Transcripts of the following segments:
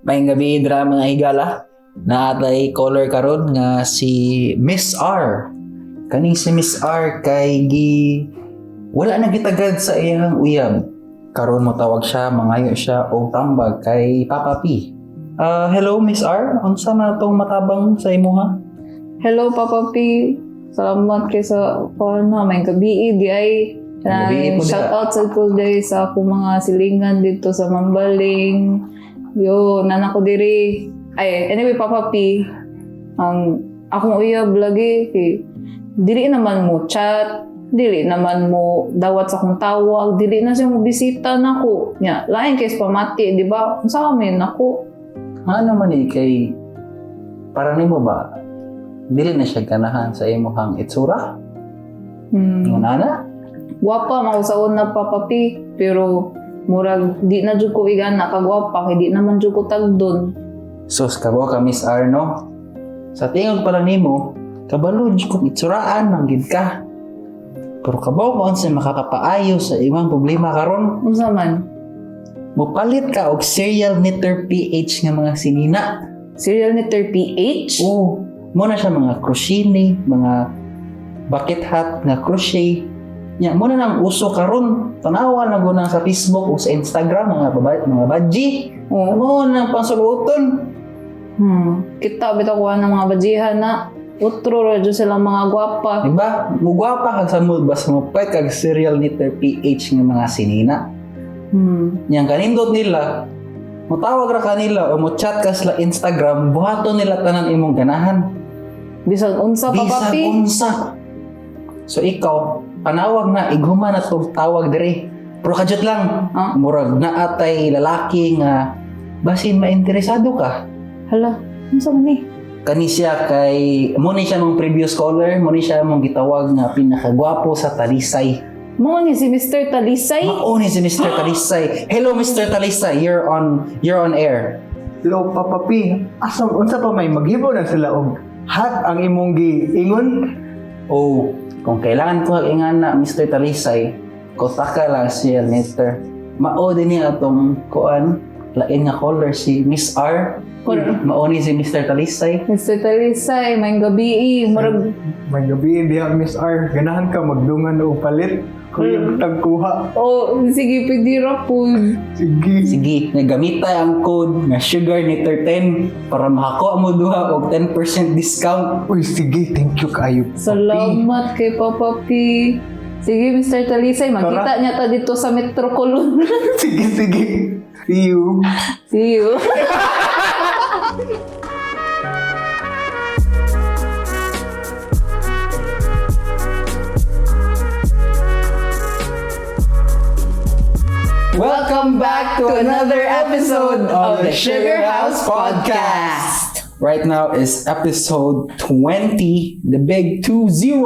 May gabi dra mga higala na atay caller karon nga si Miss R. Kaning si Miss R kay wala na gitagad sa iyang uyab. Karon mo tawag siya, mangayo siya og tambag kay Papa P. Hello Miss R, unsa man tong matabang sa imuha? Hello Papa P. Salamat kay sa may gabi di ay shout out sa ko diri sa akong mga silingan dito sa Mambaling. Yo, nana ko diri. Ay, anyway, Papa P, akong uyab lagi, dili naman mo chat, dili naman mo dawat sa akong tawag, dili na siya mo bisita nako. Nya, lain kay pamati, di ba? Unsa man nako? Ano man kay para nimo ba? Dili na siya ganahan sa imong itsura? Nana? Gwapa mausaon na Papa P, pero murag di na jud ko igana kagwapa kay di naman jud ko tagdon. Sus kabo ka Miss R no. Sa tingog pa lang nimo, kabalo jud kung itsuraan man gid ka. Pero kabaw ko unsa makakapaayo sa imong problema karon? Unsa man? Mopalit ka og serial knitter PH nga mga sinina. Serial knitter PH? Oo. Mo na siya mga crochet ni, mga bucket hat nga crochet. Nya mo na nang uso karon. Tanawa na guna sa Facebook o sa Instagram mga badji. Mo na pansuluton. Kita bitaw ko ng mga badjihan na utro ra jud sila mga gwapa. Diba? Mugwapa kag sa mood bas mo pet kag serial knitter PH nga mga sinina. Yang kanindot nila, motawag ra kanila o mo chat ka sa Instagram, buhaton nila tanan imong ganahan. Bisan unsa Papa P? Bisan unsa. So ikaw, panawag na ighuman na tong tawag diri. Pero kadjot lang, murag na atay lalaki nga basin mainteresado ka. Hala, unsa man ni? Kani siya kay mo ni siya mong previous caller, mo ni siya mong gitawag nga pinakagwapo sa Talisay. Mo ni si Mr. Talisay? Mao ni si Mr. Talisay. Hello Mr. Talisay, you're on air. Hello Papa P. Asam unsa pa may maghibo na sila og hat ang imong giingon? Oh, kung kailangan ko ingana Mr. Talisay, kotaka lang siya knitter. Mao din niya atong kuan, lain nga caller si Miss R. Mao ni si Mr. Talisay. Mr. Talisay, may gabi murag May gabi diha Miss R. Ganahan ka magdungan og palit. Kung tagkuha. sige pwede ra po. Sige. Nagamita ang code nga Sugar Knitter 10 para makakuha mo duha og 10% discount. Uy, sige. Thank you kayo. Salamat kay Papa P. Sige Mr. Talisay, magkita niya ta dito sa Metro Colon. Sige. See you. See you. Welcome back to another episode of the Sugarhouse podcast. Right now is episode 20, the big 20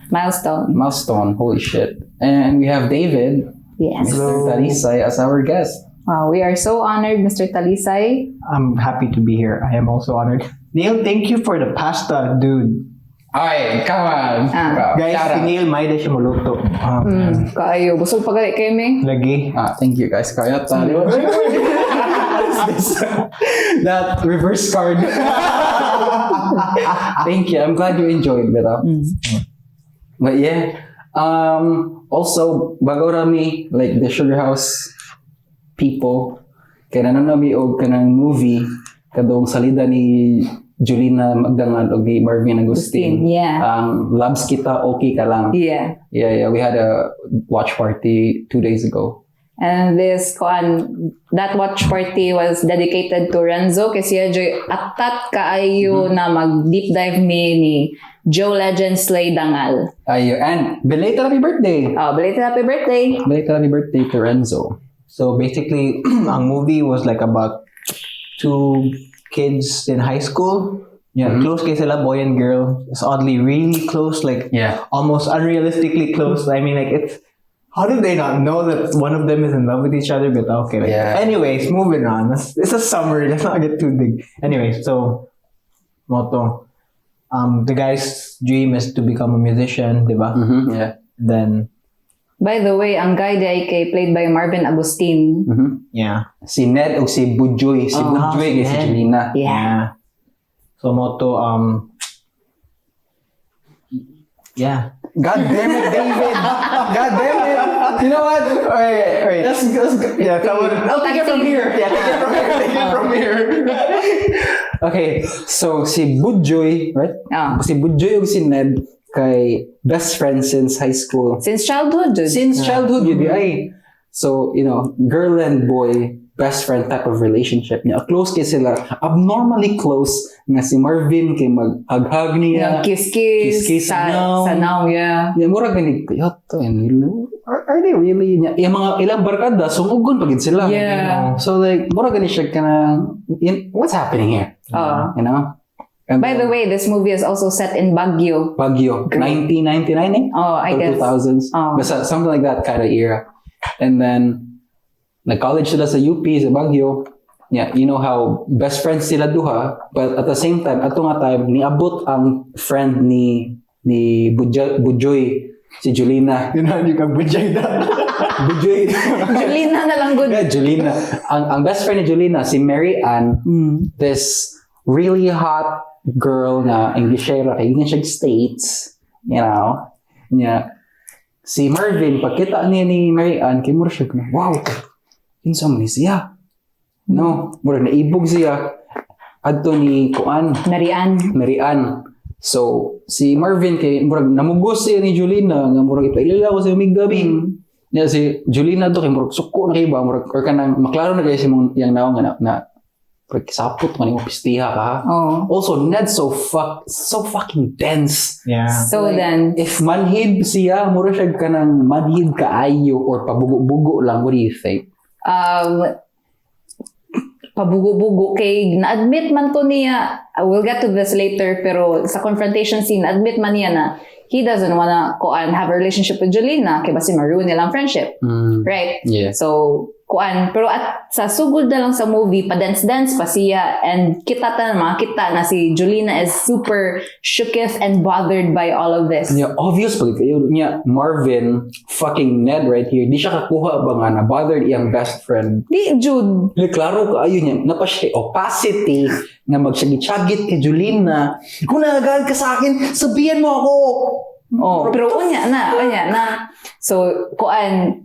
milestone. Holy shit! And we have David, Yes. Mr. Talisay, as our guest. Wow, we are so honored, Mr. Talisay. I'm happy to be here. I am also honored. Neil, thank you for the pasta, dude. Alright, come on. Guys, si Neil, may na siya muluto. Kaayo, busog pagali kay me. Lagi. Thank you guys. Kaya tali. What is this? That reverse card. Thank you. I'm glad you enjoyed it. But yeah. Also, bago rami, like the Sugarhouse people, kaya nanami og kanang movie kadong salida ni Jolina Magdangal o ni Marvin Agustin. Yeah. Labs kita, Okey Ka Lang. Yeah. Yeah. We had a watch party 2 days ago. And that watch party was dedicated to Renzo kasi siya atat kaayo na mag-deep dive ni Joe Legend Slay Dangal. And belated happy birthday! Belated happy birthday! Belated happy birthday to Renzo. So basically, ang movie was like about two kids in high school. Yeah, close kay sila, boy and girl. It's oddly really close, like almost unrealistically close. I mean, like it's how did they not know that one of them is in love with each other? But okay, like, anyways, moving on. It's a summary. Let's not get too big. Anyway, so motto. The guy's dream is to become a musician, diba? Yeah. Then By the way, ang guy di kay played by Marvin Agustin. Yeah. Si Ned o si Bujoy. Si Bujoy kay si Ned. Jolina. Yeah. So moto yeah. God damn it, David! God damn it! You know what? Alright. Let's yeah, come on. I'll take it from here. Yeah, take it from here. Take it from here. Okay, so si Bujoy, right? Si Bujoy o si Ned kay best friends since high school. Since childhood, dude. Since childhood, yun ay. So, girl and boy, best friend type of relationship niya. Close kay sila. Abnormally close nga si Marvin kay mag-hug niya. Kiss-kiss. Kiss-kiss Sa now, yeah. Yan, mura ganig, yoto, are they really? Yung mga ilang barkada, sumugon pagid sila. Yeah. So like, mura ganig siya ka na, what's happening here? You know? And By the way, this movie is also set in Baguio. 1999 eh? Oh, I guess. 2000s. Basta something like that kind of era. And then, nag-college sila sa UP, sa Baguio. Yeah, you know how best friends sila duha, but at the same time, ato nga time, niabot ang friend ni Bujoy, si Jolina. Yung kang Bujoy na. Bujoy. Jolina na lang good. Yeah, Jolina. Ang best friend ni Jolina, si Mary Ann, this really hot girl na Englishera, kay nga siya States, you know. Yeah. Si Marvin, pagkita niya ni Mary Ann, kay mura siya, wow, kinsa man ni siya. No, mura naibog siya. Adto ni Kuan. Mary Ann. So, si Marvin, kay mura namugos siya ni Jolina, nga mura ipailala ko sa gabi. Yeah, si Jolina to, kay mura suko na kayo ba, mura, or kanang maklaro na kayo sa mong yang naong na sapot man yung pistiha ka. Also, Ned's so fucking dense. Yeah. So like, then, if manhid siya, mura siya ka ng manhid kaayo or pabugo-bugo lang, what do you think? Pabugo-bugo kay na-admit man to niya, we'll get to this later, pero sa confrontation scene, na-admit man niya na he doesn't wanna have a relationship with Jolina kaya basi maruin nilang friendship. Right? Yeah. So, pero at sa sugod na lang sa movie, pa-dance-dance pa siya, and makita na si Jolina is super shooketh and bothered by all of this. Yeah, obvious pag kayo niya, Marvin, fucking Ned right here, di siya kakuha ba nga na bothered iyang best friend. Di, Jude. Klaro ka, ayun niya, napa siya opacity na magsyagit-syagit kay Jolina. Kung nagagalit ka sa akin, sabihan mo ako. Pero unya na. So,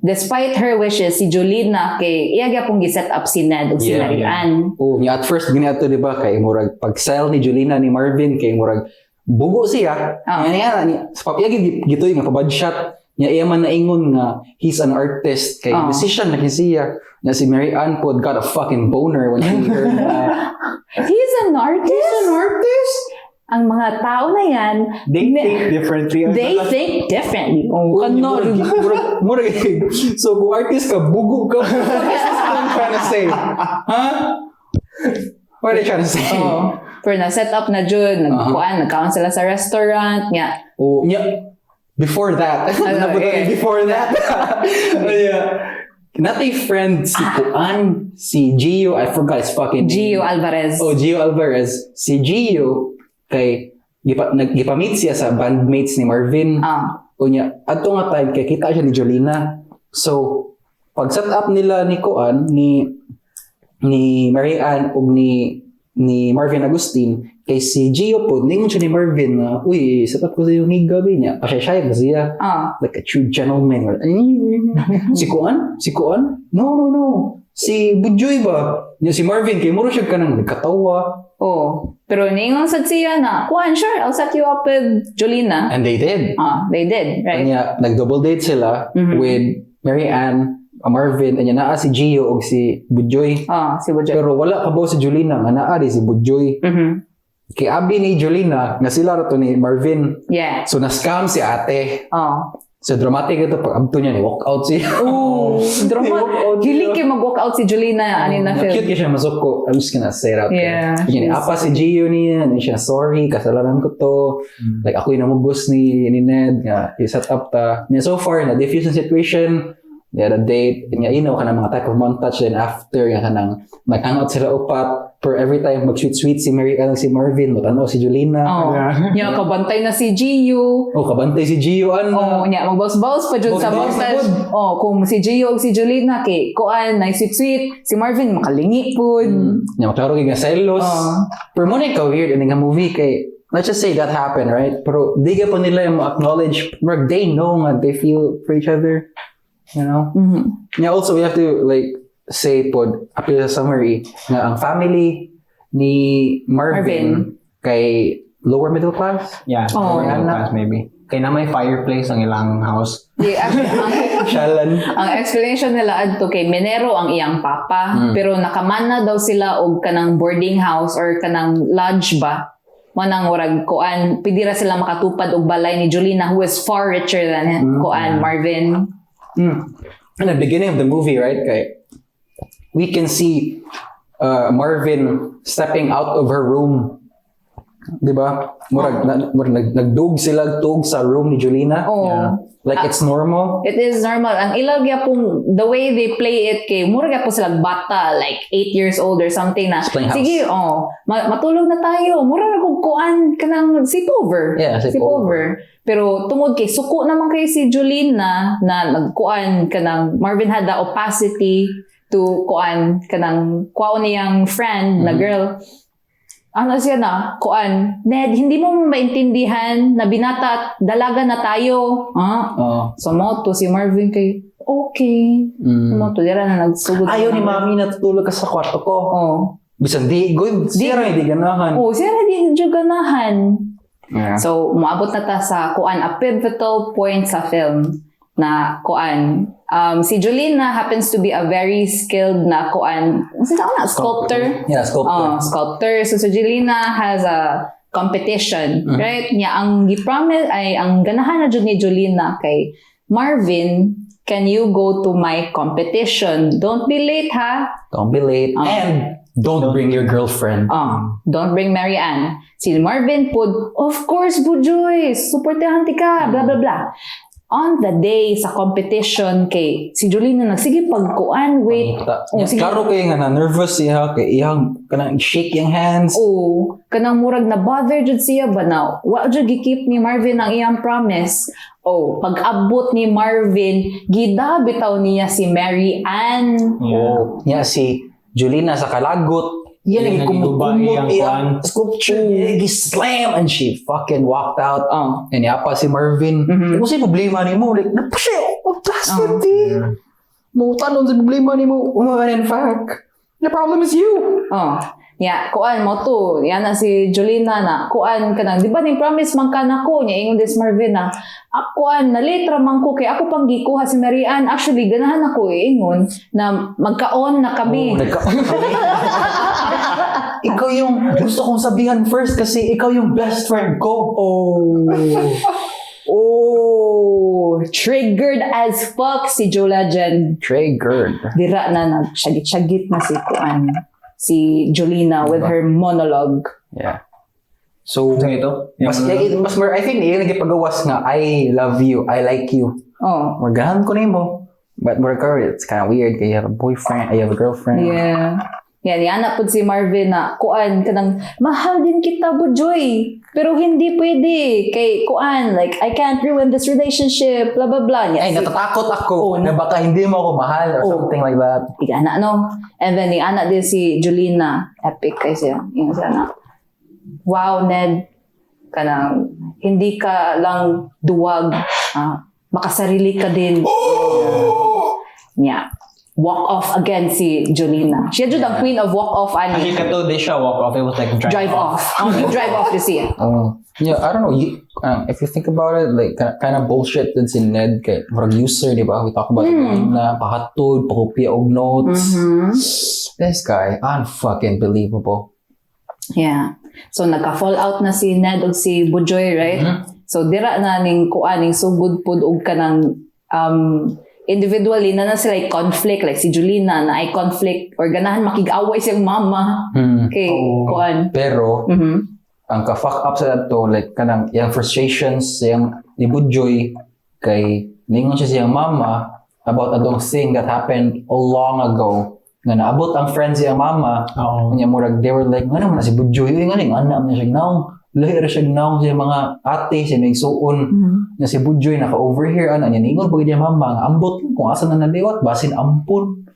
despite her wishes, si Jolina kay iyaga pong giset up si Ned o si Mary Ann. At first ginato di ba kay murag pag-sell ni Jolina ni Marvin kay murag bugo siya. Sa papiyag gito yung pabad shot niya iya man naingon nga he's an artist kay decision na siya na si Mary Ann pod got a fucking boner when she heard na he's an artist? Ang mga tao na yan, they think differently. Murag. So, kung artist ka, bugo ka. What is this trying to say? Huh? What are they trying to say? Pero na-set up na dyan, nagkaon sila sa restaurant, nga. Before that. Before that. Not a friend, si Kuan, si Gio, I forgot his fucking name. Gio Alvarez. Gio Alvarez. Si Gio, kay gipamit siya sa bandmates ni Marvin. Unya, ato nga time kay kita siya ni Jolina. So, pag set up nila ni Kuan, ni Mary Ann ug ni Marvin Agustin, kay si Gio po, ningon siya ni Marvin na, uy, set up ko sa yung gabi niya. Pasyayag na siya. Like a true gentleman. Si Kuan? No. Si Bujoy ba? Si Marvin, kay muro siya ka nang nagkatawa. Pero ningon sad siya na, sure, I'll set you up with Jolina. And they did. They did, right? Kanya, nag-double date sila with Mary Ann, Marvin, and naa si Gio o si Bujoy. Si Bujoy. Pero wala ka ba si Jolina, nga naa di si Bujoy. Kay abi ni Jolina, nga sila rato ni Marvin. Yeah. So, na-scam si ate. So, dramatic ito. Pag abto niya, ni-walk out siya. Dramatic. Hiling kayo mag-walk out si Jolina, na film. Cute siya, masok ko. I'm just gonna say it out there. Yeah. Apa si Gio niya, siya, sorry, kasalanan ko to. Like, ako yung namubos ni Ned, nga, i-set up ta. So far, na-diffuse yung situation, they had a date, and you know, kanang mga type of montage, then after, yung kanang mag-hangout sila upat, per every time mag-sweet-sweet si Mary, si Marvin, matanaw si Jolina. Oh, nya kabantay na si Gio. Oh, kabantay si Gio, Oh, nya magbaus-baus pa jud sa montage. Oh, kung si Gio o si Jolina kay kuan na sweet-sweet, si Marvin makalingi pud. Nya maklaro kay nga selos. Pero mo na ka-weird in nga movie kay, let's just say that happened, right? Pero di ka pa nila yung acknowledge, they know nga they feel for each other. You know? Yeah, also, we have to, like, say, appeal sa summary, nga ang family ni Marvin kay lower middle class? Yeah, lower middle class maybe. Kaya na may fireplace ang ilang house. Yeah, Shalan. ang explanation nila adto kay Minero ang iyang papa, pero nakamana daw sila og kanang boarding house or kanang lodge ba? Manang warag kuan, pidira sila makatupad og balay ni Jolina who is far richer than kuan Marvin. In the beginning of the movie, right, kay, we can see Marvin stepping out of her room. Diba? Nagdug sila tug sa room ni Jolina. Oh. Yeah. Like it's normal. It is normal. Ang ilag pong, the way they play it kay, mura po sila bata, like 8 years old or something na, sige, matulog na tayo. Mura na kung kuan ka ng sleepover. Yeah, sleepover. Pero tungod kay suko naman kay si Jolina na nagkuan ka ng, Marvin had the opacity to kuan ka ng kuan niyang friend na girl. Ano siya na, kuan, Ned, hindi mo maintindihan na binata at dalaga na tayo. So moto si Marvin kay, okay. Moto, dira na nagsugod. Ayaw ni Mami natutulog ka sa kwarto ko. Bisan di, good. Siya rin, di ganahan. Siya rin, di ganahan. Yeah. So, muabot na ta sa kuan, a pivotal point sa film na kuan. Si Jolina happens to be a very skilled na kuan, sculptor. Yeah, sculptor. Sculptor. So, Jolina has a competition, right? Nya ang gipromise ay ang ganahan na jud ni Jolina kay Marvin, can you go to my competition? Don't be late, ha? Don't be late. And don't bring your girlfriend. Don't bring Mary Ann. Si Marvin pud, of course, Bujoy, supportahan ti ka, blah, blah, blah. On the day sa competition kay si Jolina nagsige pagkuan, wait. Klaro kayo nga na nervous siya kay iyang kanang shake yung hands. Kanang murag na bother jud siya ba na wa jud gi-keep ni Marvin ang iyang promise. Pag-abot ni Marvin, gida bitaw niya si Mary Ann. Niya si Jolina sa kalagot. Yan ang kumot iyang sculpture. Slam and she fucking walked out. And yapa si Marvin. Ano si problema ni mo? Like, napasya, plastic mo tanong sa problema ni mo. In fact, the problem is you. Yeah, kuan mo to. Yan na si Jolina na. Kuan ka na. Di ba ni promise man ka na ko? Niya ingon des Marvin na. Kuan, na late ramang ko. Kaya ako pang gikuha si Mary Ann. Actually, ganahan ako ingon na magkaon na kami. Ikaw yung gusto kong sabihan first kasi ikaw yung best friend ko. Triggered as fuck si Jola dyan. Triggered. Dira na nagsyagit-syagit na si kuan. Si Jolina with her monologue. Yeah. So, ito? Mas more, I think, yung nagipagawas nga, I love you, I like you. Magahan ko na mo. But more it's kind of weird. Kaya you have a boyfriend, you have a girlfriend. Yeah. Yan, anak po si Marvin na, kuan, kanang, mahal din kita, Bujoy. Pero hindi pwede. Kay, kuan, like, I can't ruin this relationship, blah, blah, blah. Ay, natatakot ako na baka hindi mo ako mahal or something like that. Anak, no? And then, yung anak din si Jolina, epic kay siya. Yung siya na, wow, Ned, kanang, hindi ka lang duwag, makasarili ka din. Yeah. Walk off again si Jolina. Siya jud ang queen of walk off ani. Actually, kato di siya walk off. It was like drive off. Drive off to see it. Yeah, I don't know. If you think about it, like kind of bullshit din si Ned kay murag user, di ba? We talk about na pahatod, pakopya og notes. This guy, unfucking believable. Yeah. So nagka-fall out na si Ned og si Bujoy, right? So dira na ning kuaning sugod pud og kanang individually na sila ay conflict, like si Jolina na ay conflict or ganahan makig-away siyang mama kay kuan. Pero ang ka-fuck up sa to, like kanang yung frustrations yung ni Bujoy kay ningon siya siyang mama about adong thing that happened long ago. Nga naabot ang friends ang mama. Kanya murag, they were like, ano man, si Budjoy, nga ning anak man siya naong. Lahi ra siya naong sa mga ate, sa mga suon. Nga si Budjoy, naka-over here, ano, niya, ningon pag niya mama, nga ambot kung asa na naliwat, basin ampun.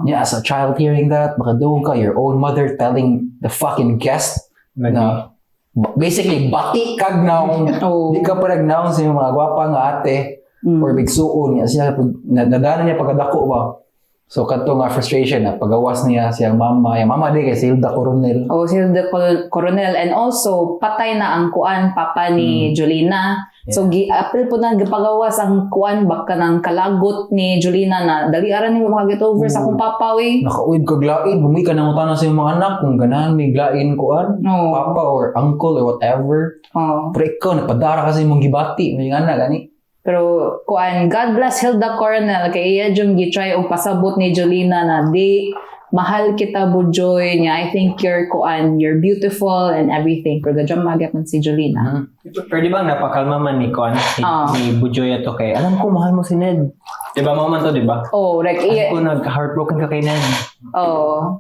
Yeah, as a child hearing that, makadung ka, your own mother telling the fucking guest na, basically, bati kag naong, di ka pa nagnaong sa mga gwapa nga ate, or bigsuon niya siya, nadaanan niya pagkadako ba? So, kanto nga frustration na pagawas niya siyang mama. Yung mama di kay si Hilda Coronel. Si Hilda Coronel. And also, patay na ang kuan, papa ni Jolina. Yeah. So, apil po na pagawas ang kuan, baka ng kalagot ni Jolina na dali aran mo makagit over sa akong papa, we. Nakauid kag lain. Bumi ka nang utana sa mga anak kung ganahan may lain kuan, papa or uncle or whatever. Pero ikaw, napadara kasi mong gibati. May anak, gani. Pero, kuan, God bless Hilda Coronel, kay iya dyan gitry o pasabot ni Jolina na di, mahal kita Budjoy niya. I think you're you're beautiful and everything. Pero dyan magyap man si Jolina. Pero di ba napakalma man ni Kuan, ni Budjoy ato kay, alam ko mahal mo si Ned. Di ba mo man to, di ba? Like, alam ko nag-heartbroken ka kay Ned.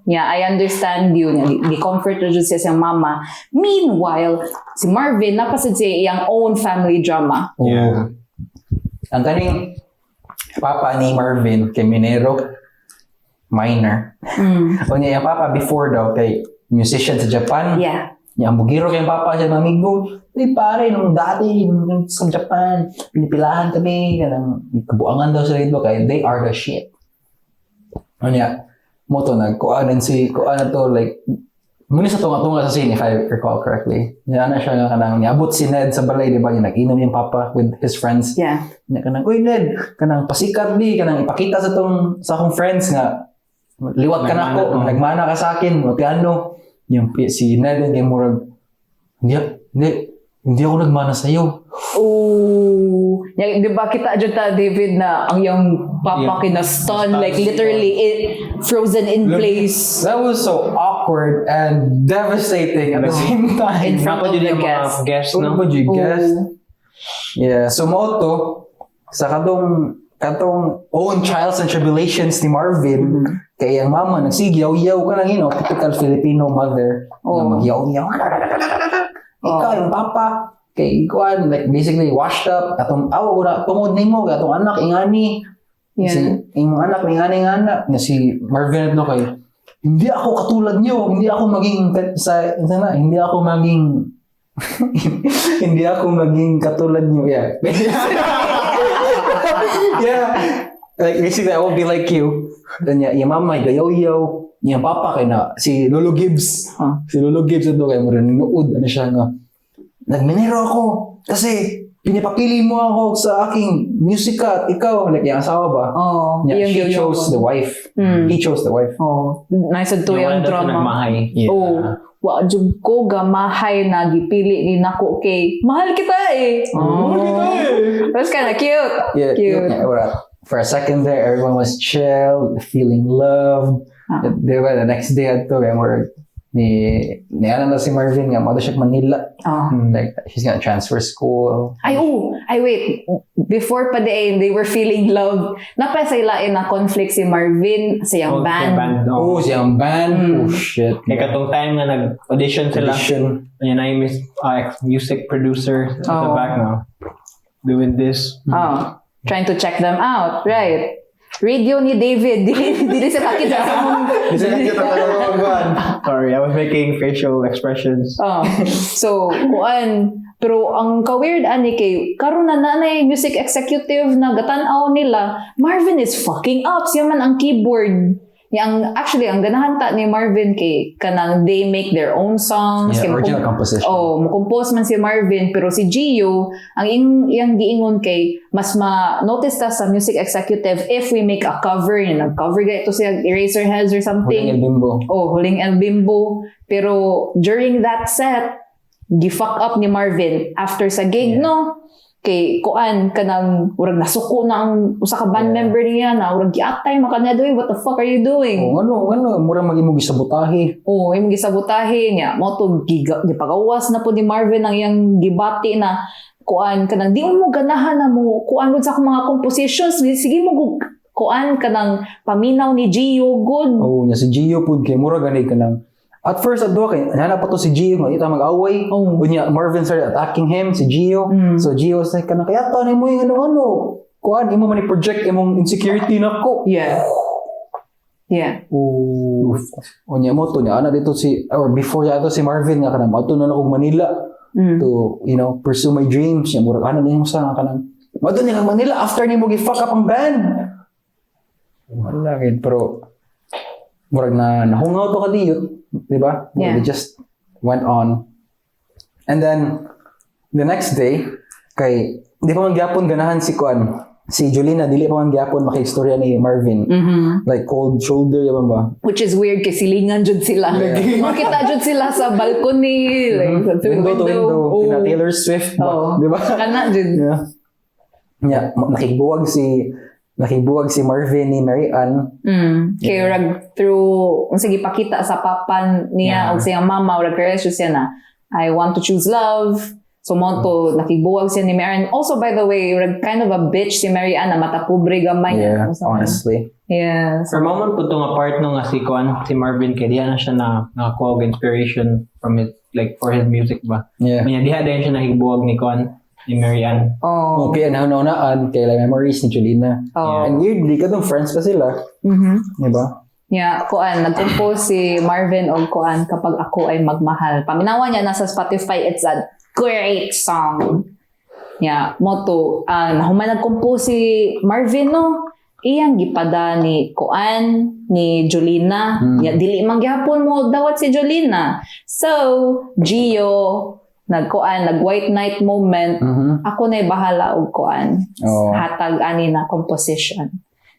Yeah, I understand you. Di-comfort na dyan siya siyang mama. Meanwhile, si Marvin, napasid siya iyang own family drama. Yeah. Ang kaning papa ni Marvin kay Minero minor. O niya yung papa before daw kay musician sa Japan. Yeah. Yung bugiro kay papa siya mamigo. Pare, nung dati sa Japan, pinipilahan kami, kanang kabuangan daw sa rito kay they are the shit. O niya, mo to nagkuanan kuanan to like muna sa tunga-tunga sa scene, if I recall correctly. Yan na siya nga kanang niabot si Ned sa balay, di ba? Yung nag-inom yung papa with his friends. Yeah. Yan kanang, uy Ned, kanang pasikat di, kanang ipakita sa akong friends nga, liwat ka na ako, nagmana ka sa akin, piano. Yung si Ned, yung murag, hindi ako nagmana sa'yo. Di ba kita dyan ta, David, na ang yung papa kina-stun, like literally frozen in place. That was so awkward and devastating at the same time. In front of the guests. No? Yeah, so moto, sa katong own trials and tribulations ni Marvin, kay ang mama, nagsigyaw-yaw ka lang, typical Filipino mother, na magyaw-yaw. Ikaw, yung papa, kay Kuan, like basically washed up, atong tungod na mo, atong anak, ingani. Yeah. Yung anak, ingani nga anak, na si Marvin no kay, hindi ako katulad niyo, hindi ako maging hindi ako maging katulad niyo. Yeah. Yeah. Like basically, I won't be like you. Then yung mama, gayaw-yaw. Yung papa kay na, si Lolo Gibbs. Si Lolo Gibbs ito kay mo rin nuod. Ano siya nga, nagminero ako kasi pinipapili mo ako sa aking musika at ikaw. Like yung asawa ba? Yeah, she chose the wife. He chose the wife. Nice to yung drama. Yeah. Wajud ko gamahay na gipili ni nako kay mahal kita eh. That's kind of cute. Yeah, cute. For a second there, everyone was chill, feeling loved. Diba, the next day at ni ano na si Marvin nga, mado siya Manila. Like, she's gonna transfer school. Wait. Before pa they were feeling love. Napasaylain na conflict si Marvin sa yung band. Siyang band. Shit. Kaya katong time nga nag-audition sila. Yan na yung music producer at the back now. Doing this. Trying to check them out. Right. Radio ni David. Dili sa takit sa Sorry, I was making facial expressions. So, pero ang ka-weird ani kay karon na nanay music executive na gatanaw nila, Marvin is fucking up. Siya man ang keyboard. Actually, ang ganahan ta ni Marvin kay kanang they make their own songs. Yeah, original composition. Mo-compose man si Marvin, pero si Gio, ang iyang giingon kay, mas ma-notice ta sa music executive if we make a cover. Nag-cover ito siya, Eraserheads or something. Huling El Bimbo. Huling El Bimbo. Pero during that set, gi-fuck up ni Marvin after sa gig, no? Kay kanang urag nasuko na ang usa ka band member niya na urag giatay makanado, what the fuck are you doing? Ano mura magimong gisabotahe. Imong gisabotahe niya mo to gipagawas na po ni Marvin ang iyang gibati na kanang di mo ganahan na mo gud sa akong mga compositions, sige mo kuan ka ng paminaw ni Gio good. Oh, nya si Gio pud kay mura ganay ka lang. At first adto kay nana pa to si Gio nga ita mag-away. Unya Marvin started attacking him si Gio. So Gio was like kana kaya to ni mo yung ano. Kuan imo man i-project imong insecurity nako. Yeah. Yeah. Oh. Unya mo to niya ana dito si or before yato si Marvin nga kana mato na og Manila to pursue my dreams. Nya mura ana nimo sa kanang mato niya lang Manila after nimo gi-fuck up ang band. Wala gid pero murag na nahungaw to kadiyot, di ba? Yeah. They just went on. And then the next day kay di pa man gyapon ganahan si Jolina dili pa man gyapon makistorya ni Marvin. Like cold shoulder yaman ba? Which is weird kasi silingan jud sila. Makita jud sila sa balcony, like through Window to window. Oh. Kina Taylor Swift ba? Di ba? Kana jud. Yeah, nakigbuwag si Marvin ni Mary Ann. Kay rag through unsa gipakita sa papan niya og siyang mama rag karesyo siya na I want to choose love. So mo to nakigbuwag siya ni Mary Ann. Also by the way, rag kind of a bitch si Mary Ann na mata pobre gamay. Yeah, honestly. Yeah. For moment po nga part no nga si Marvin kay diha na siya nakakuha og inspiration from it like for his music ba. Yeah. Kanya diha din siya nahigbuwag ni Mary Ann. Oh. Okay, naunaan kay like memories ni Jolina. Oh. And weirdly, katong friends pa sila. Di ba? Yeah, nag-compose si Marvin og kapag ako ay magmahal. Paminawa niya nasa Spotify, it's a great song. Yeah, moto nahuman nag-compose si Marvin no. Iyang gipada ni ni Jolina. Yeah, dili man gyapon mo dawat si Jolina. So, Gio nag white night moment, ako na bahala og hatag ani na composition.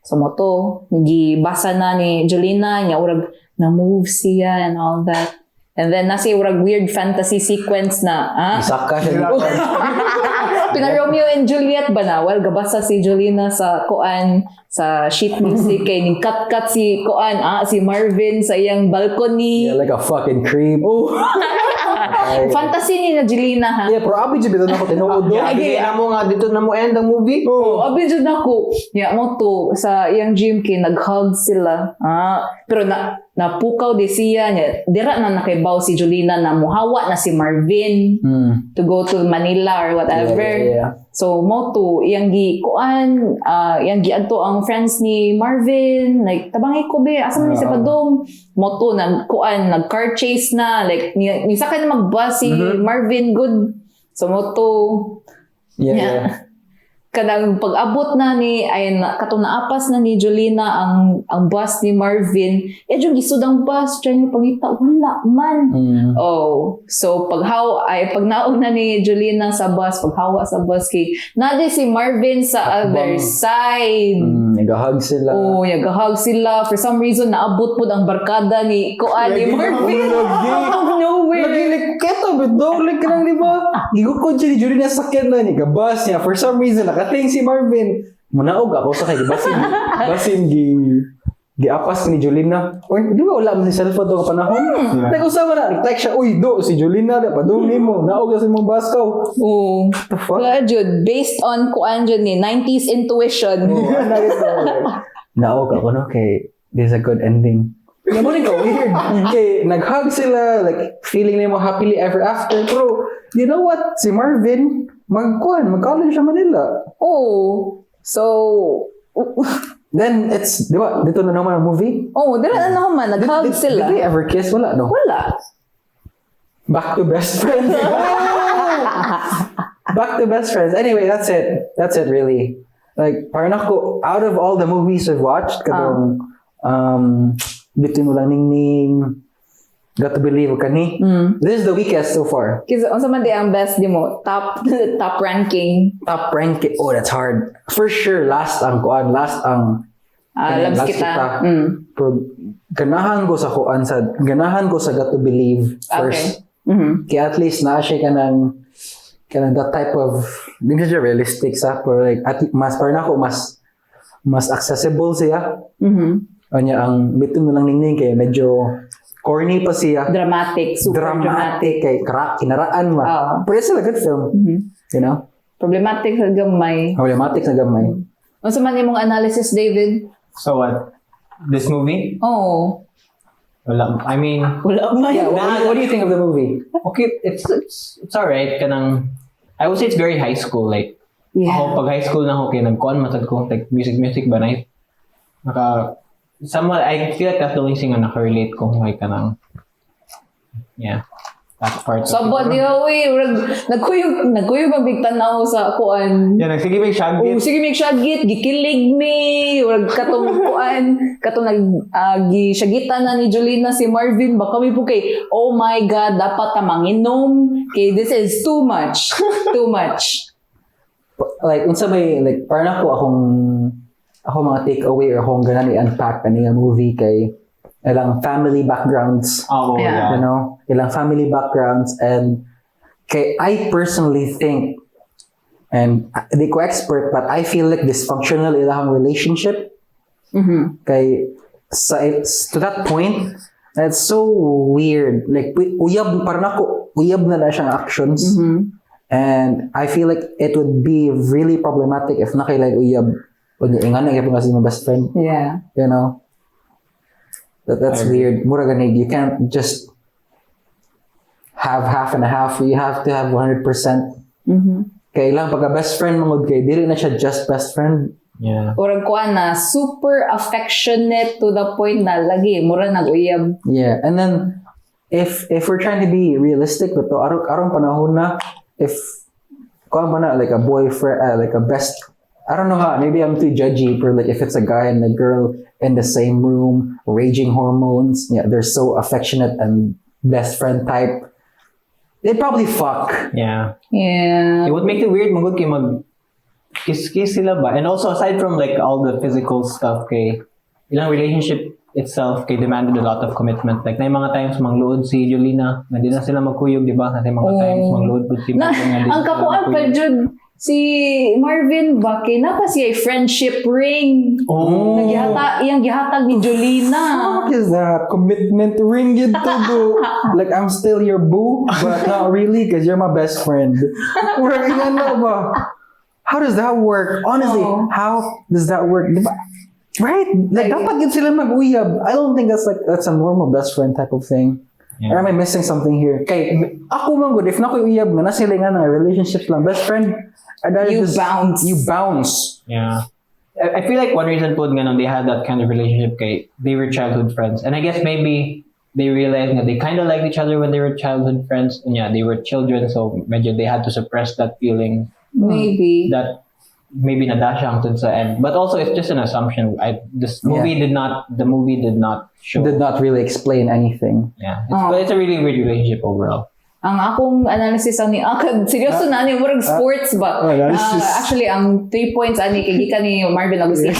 So mo to, gibasa na ni Jolina, nya urag na move siya and all that. And then nasi urag weird fantasy sequence na, Isaka siya. Pina Romeo and Juliet ba na? Well, gabasa si Jolina sa sa sheet music kay ning cut si si Marvin sa iyang balcony. Yeah, like a fucking creep. Oh. Fantasy ni na Jolina ha. Yeah, pero abi jud na ko tinuod do. Agi na mo nga dito na mo end ang movie. Abi jud nako. Ya mo to sa iyang gym kay nag-hug sila. Pero napukaw di siya nya. Dira na nakibaw si Jolina na muhawa na si Marvin to go to Manila or whatever. Yeah. So mo to iyang iyang adto ang friends ni Marvin like tabangay ko be asa man ni sa padong mo to nag car chase na like ni sakay na mag-bus si Marvin good. So mo to Yeah. Kadang pag-abot na ni katong naapas na ni Jolina ang bus ni Marvin, yung gisud ang bus, try niya pangita wala man. So pag naog na ni Jolina sa bus, paghawa sa bus kay nadi si Marvin sa other side. Nagahug sila. Nagahug sila. For some reason naabot pud ang barkada ni ni Marvin. Out of nowhere. Lagi keto bitaw like kanang di ba? Gigukod siya ni Jolina sa sakyan na ni gabas niya. For some reason nakating si Marvin. Munaog ako sa kay basin giapas ni Jolina. Or di ba wala man si cellphone do panahon? Nag-usama na, text siya, uy do si Jolina da padung nimo. Naog sa imong baskaw. What the fuck? Wala jud based on jud ni 90s intuition. Naog ako no kay this is a good ending. Naman ikaw, weird. Okay, nag-hug sila, like, feeling nimo happily ever after. Pero, you know what? Si Marvin, mag-college sa Manila. So, then, it's, di ba, dito na naman ang movie? dira na naman, nag-hug sila. Did they ever kiss? Wala, no? Wala. Back to best friends. Back to best friends. Anyway, that's it. That's it, really. Like, parang ako, out of all the movies I've watched, kadong, Bitin mo lang ningning, Got to Believe Kani. This is the weakest so far. Kasi unsa man di ang best di mo? Top ranking. Top ranking. Oh, that's hard. For sure, last ang Loves Kita. Pero ganahan ko sa ganahan ko sa Got to Believe first. Okay. Kaya at least na siya kanang that type of, hindi siya realistic sa, pero like, parang ako, mas accessible siya. Kanya ang Bitin mo lang ningning kay medyo corny pa siya. Dramatic, super dramatic. Kay kinaraan ba. Pero it's still a good film. You know? Problematic sa gamay. Ano man imong analysis, David? So what? This movie? Oh. Wala. I mean, Wala man. Yeah, what do you think of the movie? okay, it's alright. Kanang, I would say it's very high school. Like, ako, pag high school na ako, nagkuhan matag ko, like, music ba na somewhat, I feel like that's the only thing na nakarelate ko, like, kanang, yeah. That part. Sabot di awi, nagkuyog mabigtan na ako sa kuan. Yeah, nagsige may shagit. Oh, sige mig syagit, gikilig mi, urag katong kuan, katong gisyagitan na ni Jolina si Marvin, baka mi po kay, oh my god, dapat ta manginom. Okay, this is too much. Too much. Like, unsa may, like, parang ako mga takeaway or akong ganun i-unpack kanina movie kay ilang family backgrounds. Oh, Yeah. You know, ilang family backgrounds, and kay I personally think, and di ko expert, but I feel like dysfunctional ilang relationship. Kay it's to that point, it's so weird. Like uyab, parang ako uyab na siyang actions, and I feel like it would be really problematic if nakilay uyab. Ingan na kasi my best friend. Yeah. You know. That's weird. Mura ganig, you can't just have half and a half. You have to have 100%. Kailang pagka best friend mo kay dili na siya just best friend. Yeah. Urag kuan na super affectionate to the point na lagi mura nag-uyab. Yeah, and then if we're trying to be realistic, but arong panahon na, if kuan ba na like a boyfriend, like a best, I don't know how, maybe I'm too judgy for like if it's a guy and a girl in the same room, raging hormones, yeah, they're so affectionate and best friend type, they'd probably fuck. Yeah. Yeah. It would make it weird magud kay mag kiss sila ba? And also aside from like all the physical stuff kay ilang relationship itself kay demanded a lot of commitment. Like na mga times mangload si Jolina, na di na sila magkuyog, di ba? Kasi mga times mangload po si Na, Marvin, nga di ang sila kakuan pa magkuyog. jud si Marvin ba kay napa siya friendship ring. Oh. Iyang gihatag ni Jolina. What is that? Commitment ring yun to boo. Like, I'm still your boo, but not really because you're my best friend. How does that work? Honestly, Oh. how does that work? Diba? Right? Like, dapat yun sila mag-uyab. I don't think that's a normal best friend type of thing. Yeah. Or am I missing something here? Kay, ako man good, if na ko uyab nga, na sila nga na relationships lang, best friend, I'd rather You just- bounce. You bounce. Yeah. I feel like one reason po nga they had that kind of relationship kay they were childhood friends. And I guess maybe they realized that they kind of liked each other when they were childhood friends. And yeah, they were children, so medyo they had to suppress that feeling Maybe. that maybe nadasya hangtod sa end. But also it's just an assumption. The movie did not show. Did not really explain anything. Yeah. But it's a really weird relationship overall. Ang akong analysis ani seryoso na ani murag sports ba. Actually ang 3 points ani kay gikan ni Marvin Agustin.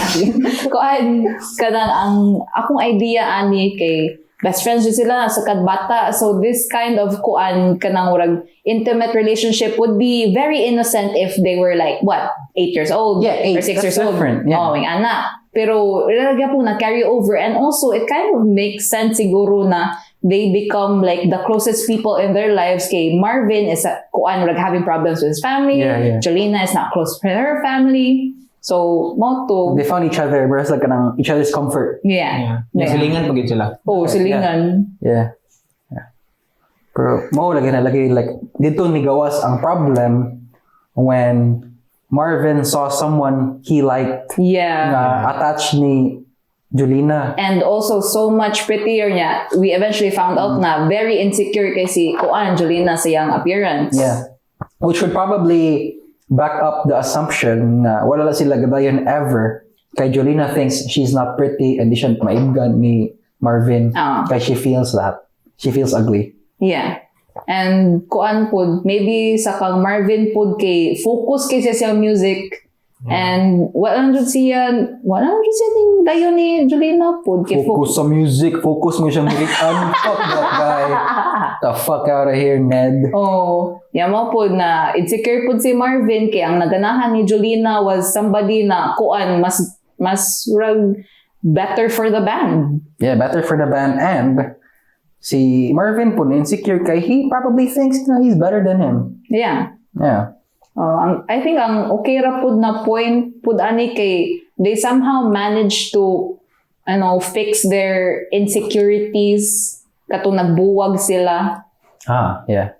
Kuan kanang ang akong idea ani kay best friends jud sila sa kadbata, so this kind of kuan kanang murag intimate relationship would be very innocent if they were like what 8 years old, Yeah, 8. or 6 years That's old. different, yeah. Oh, may anak. Pero ilalagay po na carry over, and also it kind of makes sense siguro na they become like the closest people in their lives. Kay Marvin is like having problems with his family. Yeah. Jolina is not close with her family. So, mo to. They found each other, whereas like each other's comfort. Yeah. Yeah. Silingan pagid sila. Oh, silingan. Yeah. Pero mo lagi like dito ni gawas ang problem when Marvin saw someone he liked Yeah. na attached ni Jolina. And also so much prettier niya. We eventually found out na very insecure kay si Jolina sa young appearance. Yeah. Which would probably back up the assumption na wala sila gadayon ever. Kay Jolina thinks she's not pretty and di siya maibgan ni Marvin. Kay she feels that. She feels ugly. Yeah. And pud, maybe sa kang Marvin pud kay focus kay siya music. And wala na siya ning dayon ni Jolina pud kay Focus sa music. Focus mo siya musican. Fuck that guy. The fuck out of here, Ned. Oh, mo po na insecure po si Marvin kay ang naganahan ni Jolina was somebody na mas better for the band. Yeah, better for the band. And si Marvin po insecure kay he probably thinks na he's better than him. Yeah. Yeah. I think ang okay ra pud na point pud ani kay they somehow manage to fix their insecurities katong nagbuwag sila Yeah.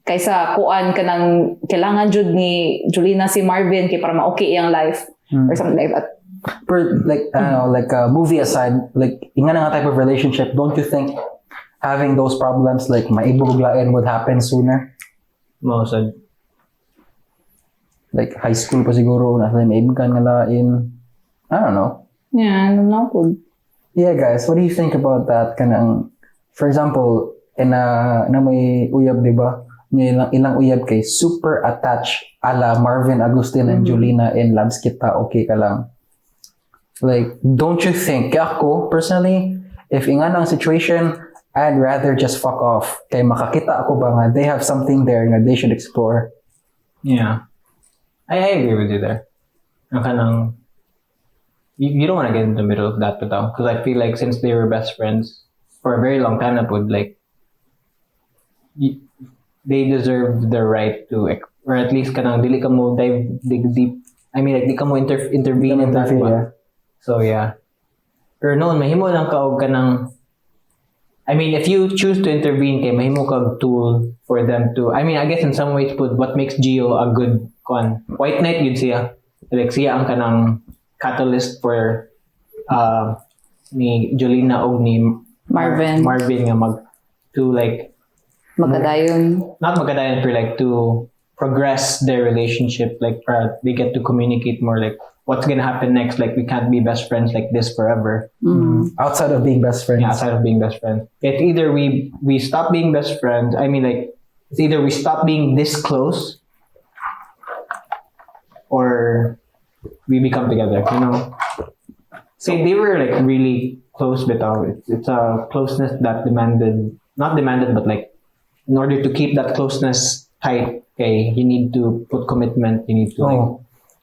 kaysa kuan kanang kailangan jud ni Jolina si Marvin kay para ma-okay iyang life or something like that. But like, I don't know, like movie aside, like, inga nga type of relationship, don't you think having those problems, like, maibuglain would happen sooner? Mausad. Like, high school pa siguro, nasa maibugan nga lain. I don't know. Yeah, I don't know pud. Yeah, guys, what do you think about that? Kanang, for example, na may uyab, di ba? Ilang uyab kay super attached ala Marvin, Agustin, and Jolina in Labs Kita, Okay Ka Lang. Like, don't you think, kaya ako, personally, if ingan ang situation, I'd rather just fuck off. Kay makakita ako ba nga, they have something there nga they should explore. Yeah. I agree with you there. Ang kanang, you don't want to get in the middle of that bitaw. Because I feel like since they were best friends for a very long time na pud, like, they deserve the right to, or at least kanang dili ka mo dig deep. I mean, like, di ka mo intervene in that one. Yeah. So, yeah. Pero noon, mahimo lang ka og kanang, I mean, if you choose to intervene, kay mahimo ka tool for them to, I mean, I guess in some ways, put what makes Gio a good white knight yun siya. Like, siya ang kanang catalyst for ni Jolina o ni Marvin nga to like magkadayon. Not magkadayon, pero like to progress their relationship, like they get to communicate more, like what's gonna happen next. Like, we can't be best friends like this forever. Outside of being best friends. Yeah, outside of being best friends. It's either we stop being best friends. I mean, like, it's either we stop being this close or we become together, you know? See, they were like really close, but it's a closeness that not demanded, but like, in order to keep that closeness tight, okay, you need to put commitment, you need to like...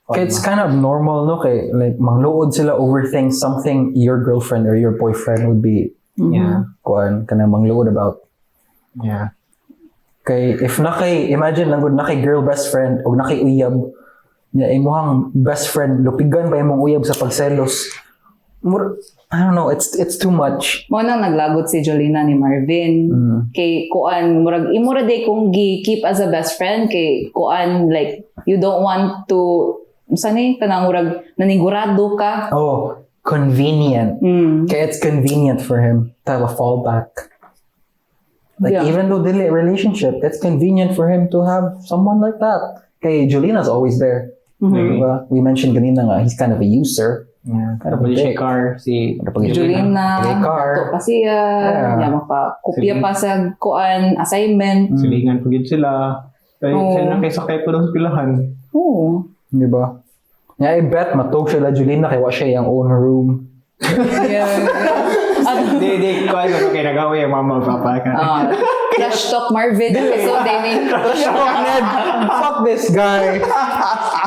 Okay, it's kind of normal, no? Kay, like, mangluod sila overthink something your girlfriend or your boyfriend would be kana mangluod about. Yeah. Kay, if imagine lang na kay girl best friend o na kay uyab, niya imuhang best friend, lupigan pa imong uyab sa pagselos. I don't know, it's too much. Mo nang naglagot si Jolina ni Marvin. Kay kuan murag imura day kung keep as a best friend kay kuan like you don't want to kanang murag nanigurado ka. Oh, convenient. Kaya it's convenient for him to have a fallback. Like, even though dili relationship, it's convenient for him to have someone like that. Kay Jolina's always there. Diba? We mentioned kanina nga, he's kind of a user. Yeah. Kapag siya car, si Jolina, ito pa siya, kopya pa sa kuan, assignment. Silingan pagid sila. Kaya sila na kaysa kayo po ng pilahan. Oo. Di ba? Yeah, I bet matog siya la Jolina kaya wa siya yung own room. Di, kaya ko kayo nag-away yung mama papa ka. Trash talk Marvin episode day. Fuck this guy.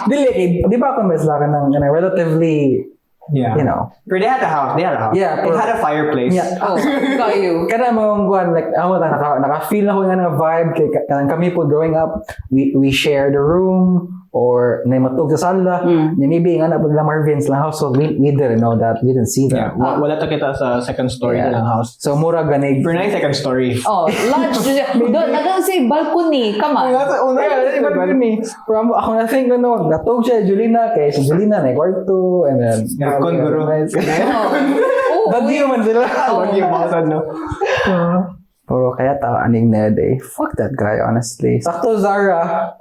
Dili, di ba kung mas laka ng relatively, you know. But they had a house. Yeah, it had a fireplace. Yeah. Oh, kayo. Kana mong guan, like, naka-feel ako yung vibe. Kami po growing up, we share the room, or naimatog sa sala. Maybe nga na lang Marvin's lang house, so we didn't know that. We didn't see that. Yeah. Wala ta kita sa second story ng house. So mura ganig. For na second story. Oh, lodge. Doon, nagang si balcony. Come on. Balcony. Pero ako na-think natog siya, Jolina, kaya si Jolina na kwarto, and then... Konguro. Bagyo man sila. Bagyo mausad, no? Pero kaya aning na day. Fuck that guy, honestly. Sakto, Zara.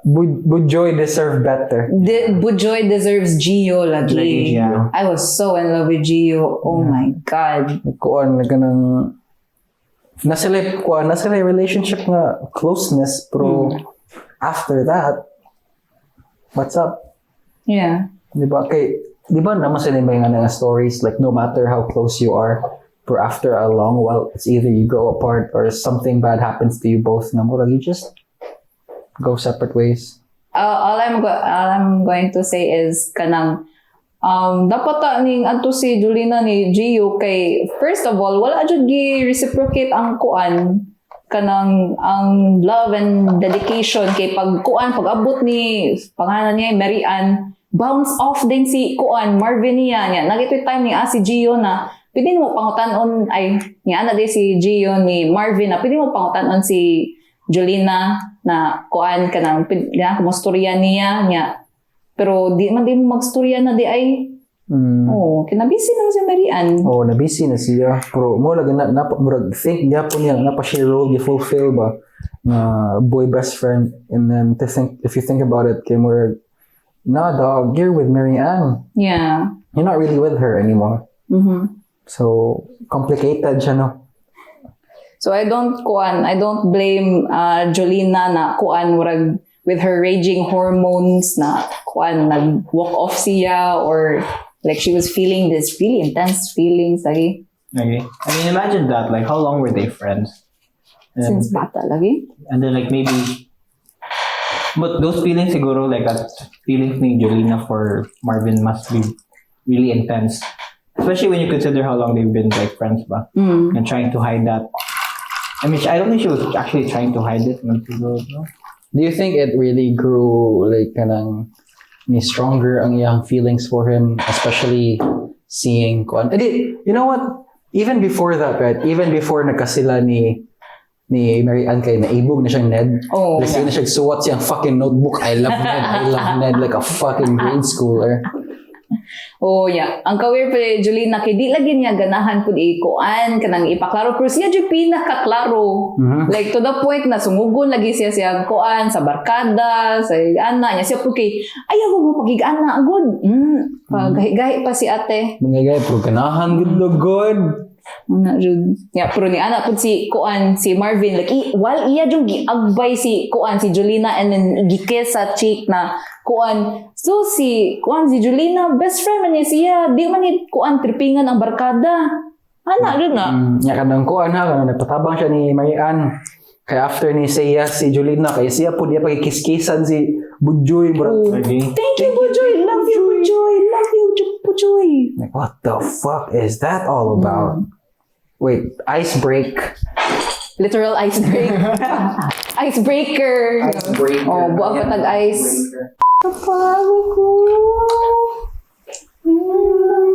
Bujoy deserve better. Bujoy deserves Gio lagi. Yeah. I was so in love with Gio. Oh my God. Kuan na ganang nasila relationship nga closeness, pero after that, what's up? Yeah. Di ba naman sila may nga stories like no matter how close you are, but after a long while, it's either you grow apart or something bad happens to you both. Na mura, you just go separate ways. All I'm going to say is kanang dapat ning adto si Jolina ni Gio kay first of all wala jud gi reciprocate ang kuan kanang ang love and dedication kay pag-abot ni pangalan niya Marian, bounce off din si Marvin niya. Nagito'y time ni si Gio na pwede mo pangutanon ay ni ana di si Gio ni Marvin na pwede mo pangutanon si Jolina na kanang kumustorya niya pero di mo magstorya na di ay kinabisi na si Marian. Nabisi na siya. Pero mo lagi think niya po niya pa siya role di fulfill ba na boy best friend, and then if you think about it, kay more dog, you're with Marian. Yeah. You're not really with her anymore. Mm-hmm. So complicated siya, no? So I don't blame Jolina na murag with her raging hormones na nag-walk off siya, or like she was feeling this really intense feelings lagi. Okay. I mean, imagine that. Like, how long were they friends? Since bata lagi. And then like maybe, but those feelings siguro, like that feelings ni Jolina for Marvin must be really intense. Especially when you consider how long they've been like friends ba? And trying to hide that. I mean, I don't think she was actually trying to hide it. No? Do you think it really grew like kanang ni stronger ang iyang feelings for him, especially seeing you know what? Even before that, right? Even before nagkasila ni Marian kay naibog na siyang Ned. Like na siya suwat siyang fucking notebook. I love Ned like a fucking grade schooler. Ang kawir pa Jolina kay di lagi niya ganahan pud kanang ipaklaro, pero siya jud pinakaklaro. Like to the point na sumugon lagi siya sa barkada, sa ana niya siya pud kay ayaw mo pagigana good. Gahi-gahi pa si ate. Gahi pero ganahan good. Pero ni ana pud si Marvin like while iya jung giagbay si Jolina and then gikes sa cheek na so si Jolina best friend man niya siya, di man ni tripingan ang barkada ana rin na kanang kanang nagpatabang siya ni Marian kay after ni siya si Jolina kay siya pud diya pagkikiskisan si Bujoy bro. Thank you Bujoy, love you Bujoy. Like what the fuck is that all about? Wait, ice break. Literal ice break. Icebreaker. Buwag patag ice. Kapag ko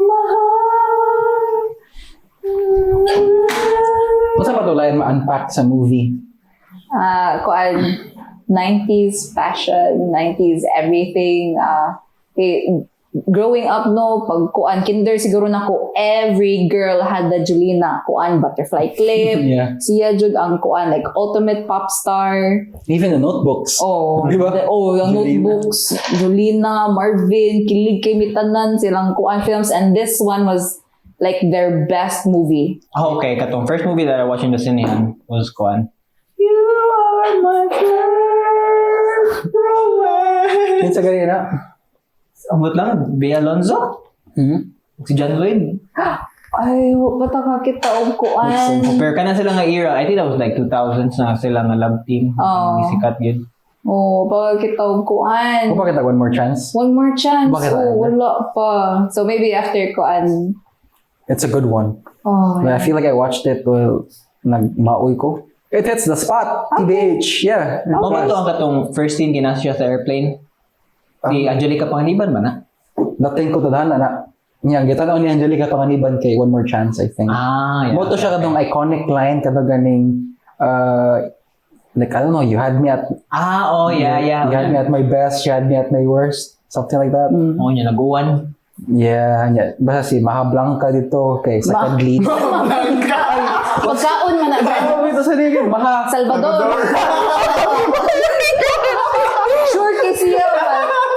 mahal. What's up patulayan ma-unpack sa movie? 90s fashion, 90s everything. Growing up pag kinder siguro nako every girl had the Jolina butterfly clip. Siya jud ang like ultimate pop star. Even the notebooks. Diba? Yung notebooks, Jolina, Marvin, kilig kay mitanan silang films, and this one was like their best movie. Okay, katong first movie that I watched in the cinehan was You Are My First Romance. Yung sa ganina. Ambot lang, Bea Alonzo? Si John Lloyd? Ay, bata ka kita Pero ka na sila nga era. I think that was like 2000s na sila nga love team. Sikat yun. Pag kita Bakit One More Chance? One More Chance. Bakit wala pa. So maybe after It's a good one. I feel like I watched it while nagmaoy ko. It hits the spot. TBH. Yeah. Mamito ang katong first scene ginas siya sa airplane. Si Angelica Panganiban man na? Dating ko tadhana na. Gitanaw ni Angelica Panganiban kay One More Chance, I think. Moto siya katong iconic line kada ganing like I don't know, you had me at you had me at my best, you had me at my worst, something like that. Niya naguwan. Yeah. Basta si Maha Blanca dito kay second lead. Pagkaon man na. Ito sa ligid, Maha Salvador. Sure kasi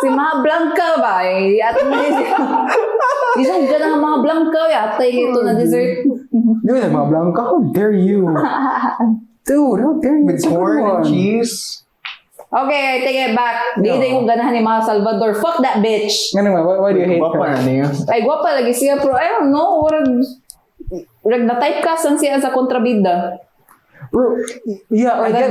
si Maha Blanca ba? At isang gana ng Maha Blanca, atay ito na dessert. Dude, Maha Blanca, how dare you? Dude, how dare you? With corn and cheese. Okay, I take it back. Di ko ganahan ni Maha Salvador. Fuck that bitch. Why do you hate her? Ay, gwapa lagi siya, pero I don't know. Urag na-typecasan siya sa kontrabida. Bro, yeah, I get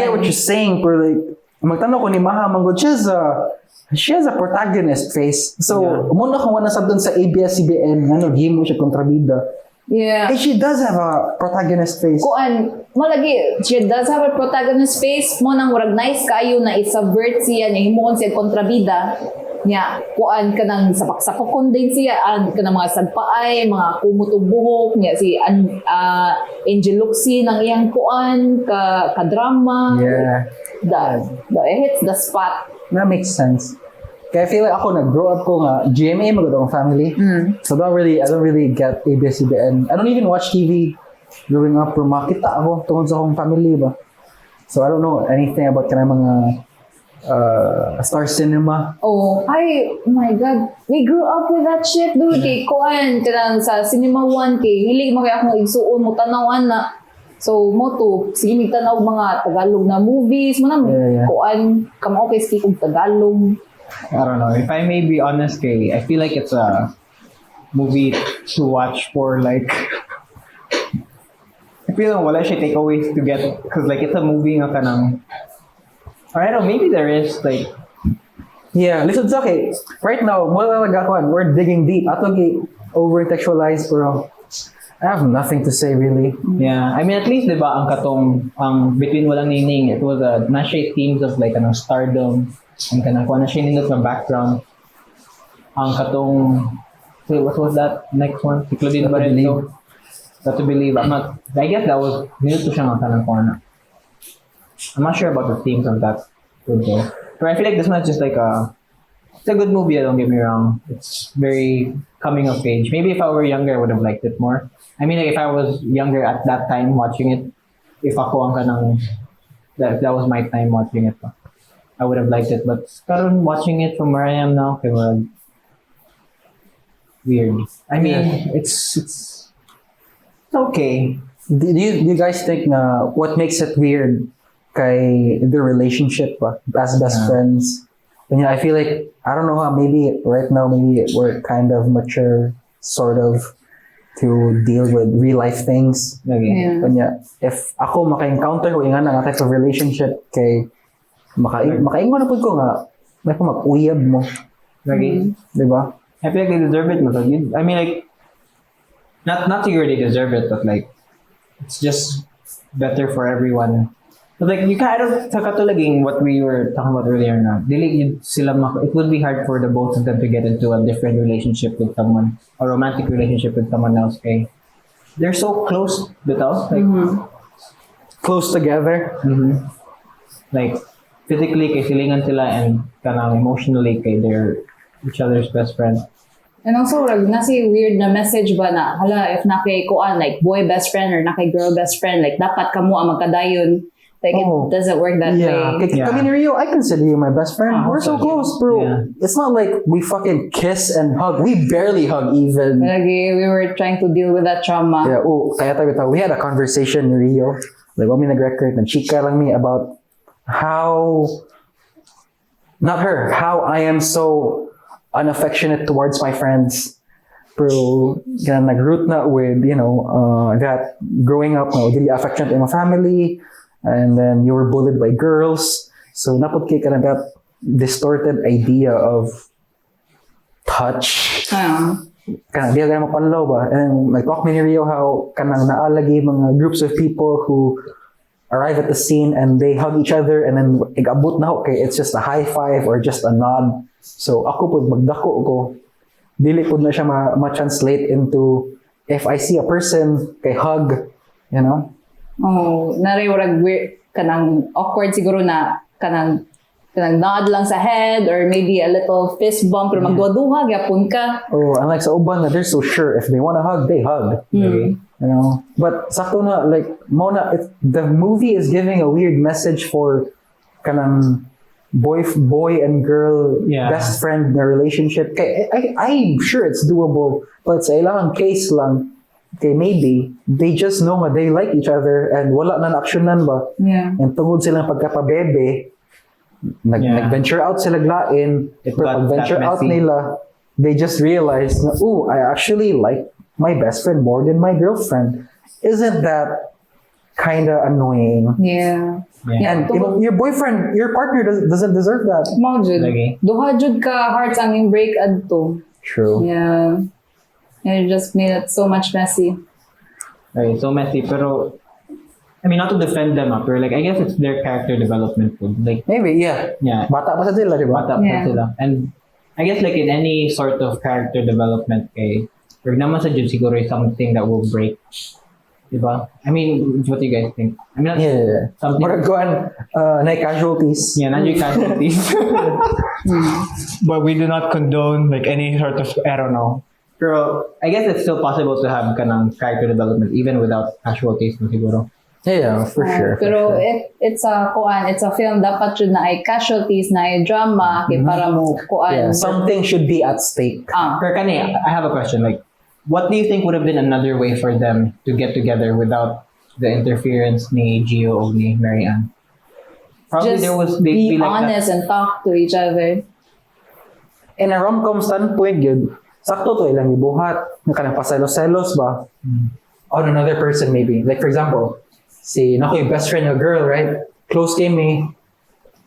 what you're saying, pero like, magtanong ko ni Maha Manggod, she has a protagonist face. So, muna kung wala sa doon sa ABS-CBN, gimo siya kontrabida. Yeah. And she does have a protagonist face. mo lagi, she does have a protagonist face mo nang murag nice kayo na isubvert siya niya himuon siya kontrabida niya kuan ka nang sapak-sapakon din siya ka ng mga sagpaay mga kumutong buhok niya si Angel Luxi ng iyang kuan ka drama it hits the spot. That makes sense. Kaya I feel like ako nag-grow up ko nga GMA magandang family. So I don't really get ABS-CBN. I don't even watch TV growing up pero makita ako tungkol sa akong family ba. So I don't know anything about kanang mga Star Cinema. Oh my God. We grew up with that shit, dude. Kay kuan kanang sa Cinema 1 kay hilig mo kay akong igsuon mo tanawan na. So mo to sige mig tanaw mga Tagalog na movies mo na kuan kamo okay speak og Tagalog. I don't know. If I may be honest, Kay, I feel like it's a movie to watch for like. I feel like wala siya takeaways to get because like it's a movie nga kanang. Or I don't know, maybe there is like. Yeah, listen sa okay. Right now, we're digging deep. Ato kay over-textualize pero I have nothing to say really. Yeah, I mean at least diba ang katong between walang nining it was a nashay themes of like kanang stardom. Ang kanang kuha na siya nindot ng background. Ang katong wait, what was that next one? Si Claudine Barreto. Got to believe. I guess that was nindot to siya ng kanang kuha na. I'm not sure about the themes of that good though. But I feel like this one's just like it's a good movie, don't get me wrong. It's very coming of age. Maybe if I were younger I would have liked it more. I mean like if I was younger at that time watching it, if ako ang kanang that was my time watching it. I would have liked it, but currently watching it from where I am now, weird. I mean, it's okay. Do you guys think na what makes it weird kay the relationship ba as best friends? And I feel like I don't know how maybe right now maybe we're kind of mature sort of to deal with real life things. Kanya if ako maka-encounter ko nga na type of relationship kay makaingon na po ko nga may mag-uyab mo. Diba? I feel like they deserve it. I mean like not to they deserve it, but like it's just better for everyone. But like you kind of sa katulaging what we were talking about earlier na dili sila it would be hard for the both of them to get into a different relationship with someone, a romantic relationship with someone else. Okay, they're so close with us, like close together. Like physically kay silingan sila and kanang emotionally kay they're each other's best friend. And also, nasi weird na message ba na, hala, if nakay kuan, like boy best friend or nakay girl best friend, like dapat kamo ang magkadayon. Like it doesn't work that way. Kami ni Rio, I consider you my best friend. We're so close, bro. Yeah. It's not like we fucking kiss and hug. We barely hug even. Lagi, we were trying to deal with that trauma. Yeah, kaya tayo, we had a conversation ni Rio. Like, when we nag-record, nag-chika lang me about how I am so unaffectionate towards my friends. Pero nag-root na with, that growing up, dili affectionate in my family. And then you were bullied by girls. So napod kay ka na that distorted idea of touch. Kanang di ka na mapanlaw ba? And like talk me ni Rio how kanang naalagi mga groups of people who arrive at the scene and they hug each other and then igabot na okay, it's just a high five or just a nod. So ako pud magdako ko dili pud na siya ma-translate into if I see a person kay hug, Narayurag weird kanang awkward siguro na kanang nod lang sa head or maybe a little fist bump pero magduha gyapon ka. Unlike sa uban na they're so sure if they want to hug, they hug. But sakto na like the movie is giving a weird message for kanang boy and girl best friend na relationship. I'm sure it's doable, but sa ilang case lang okay, maybe they just know that they like each other and wala na aksyonan ba. And tungod silang pagkapabebe, nag-venture out sila glain, pero pag-venture out nila, they just realize na, I actually like my best friend more than my girlfriend. Isn't that kind of annoying? Yeah. And your boyfriend, your partner doesn't deserve that. Mao jud. Duha jud ka hearts ang break adto. True. Yeah. And it just made it so much messy. Okay, so messy. Pero I mean, not to defend them up, but like I guess it's their character development po. Like Maybe, yeah. yeah, Bata pa sa sila, di ba? bata pa Yeah. sila. And I guess like in any sort of character development kay or naman sa Jud siguro is something that will break. Diba? I mean, what do you guys think? I mean, Yeah. something. Murag kuan, na casualties. Yeah, nandiyo yung casualties. But we do not condone like any sort of, I don't know. Pero I guess it's still possible to have kanang character development even without casualties na siguro. Yeah, for sure. Pero for sure. if it's a film, dapat yun na ay casualties, na ay drama, kay para mo Yeah, something should be at stake. Pero kani, I have a question. Like, what do you think would have been another way for them to get together without the interference ni Gio o ni Mary Ann? Probably just there was be like honest and talk to each other. In a rom-com standpoint, yun, sakto to ilang ibuhat. Kanang paselos-selos ba? On another person maybe. Like for example, si nakoy best friend a girl, right? Close kay me.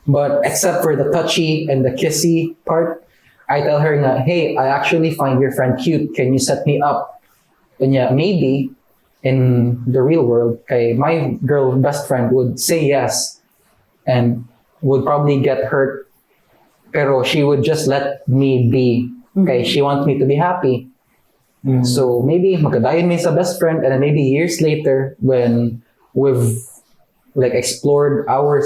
But except for the touchy and the kissy part, I tell her na, hey, I actually find your friend cute. Can you set me up? And yeah, maybe in the real world, kay my girl best friend would say yes and would probably get hurt. Pero she would just let me be. Okay, she wants me to be happy. So maybe magkadayon me sa best friend, and then maybe years later, when we've like explored our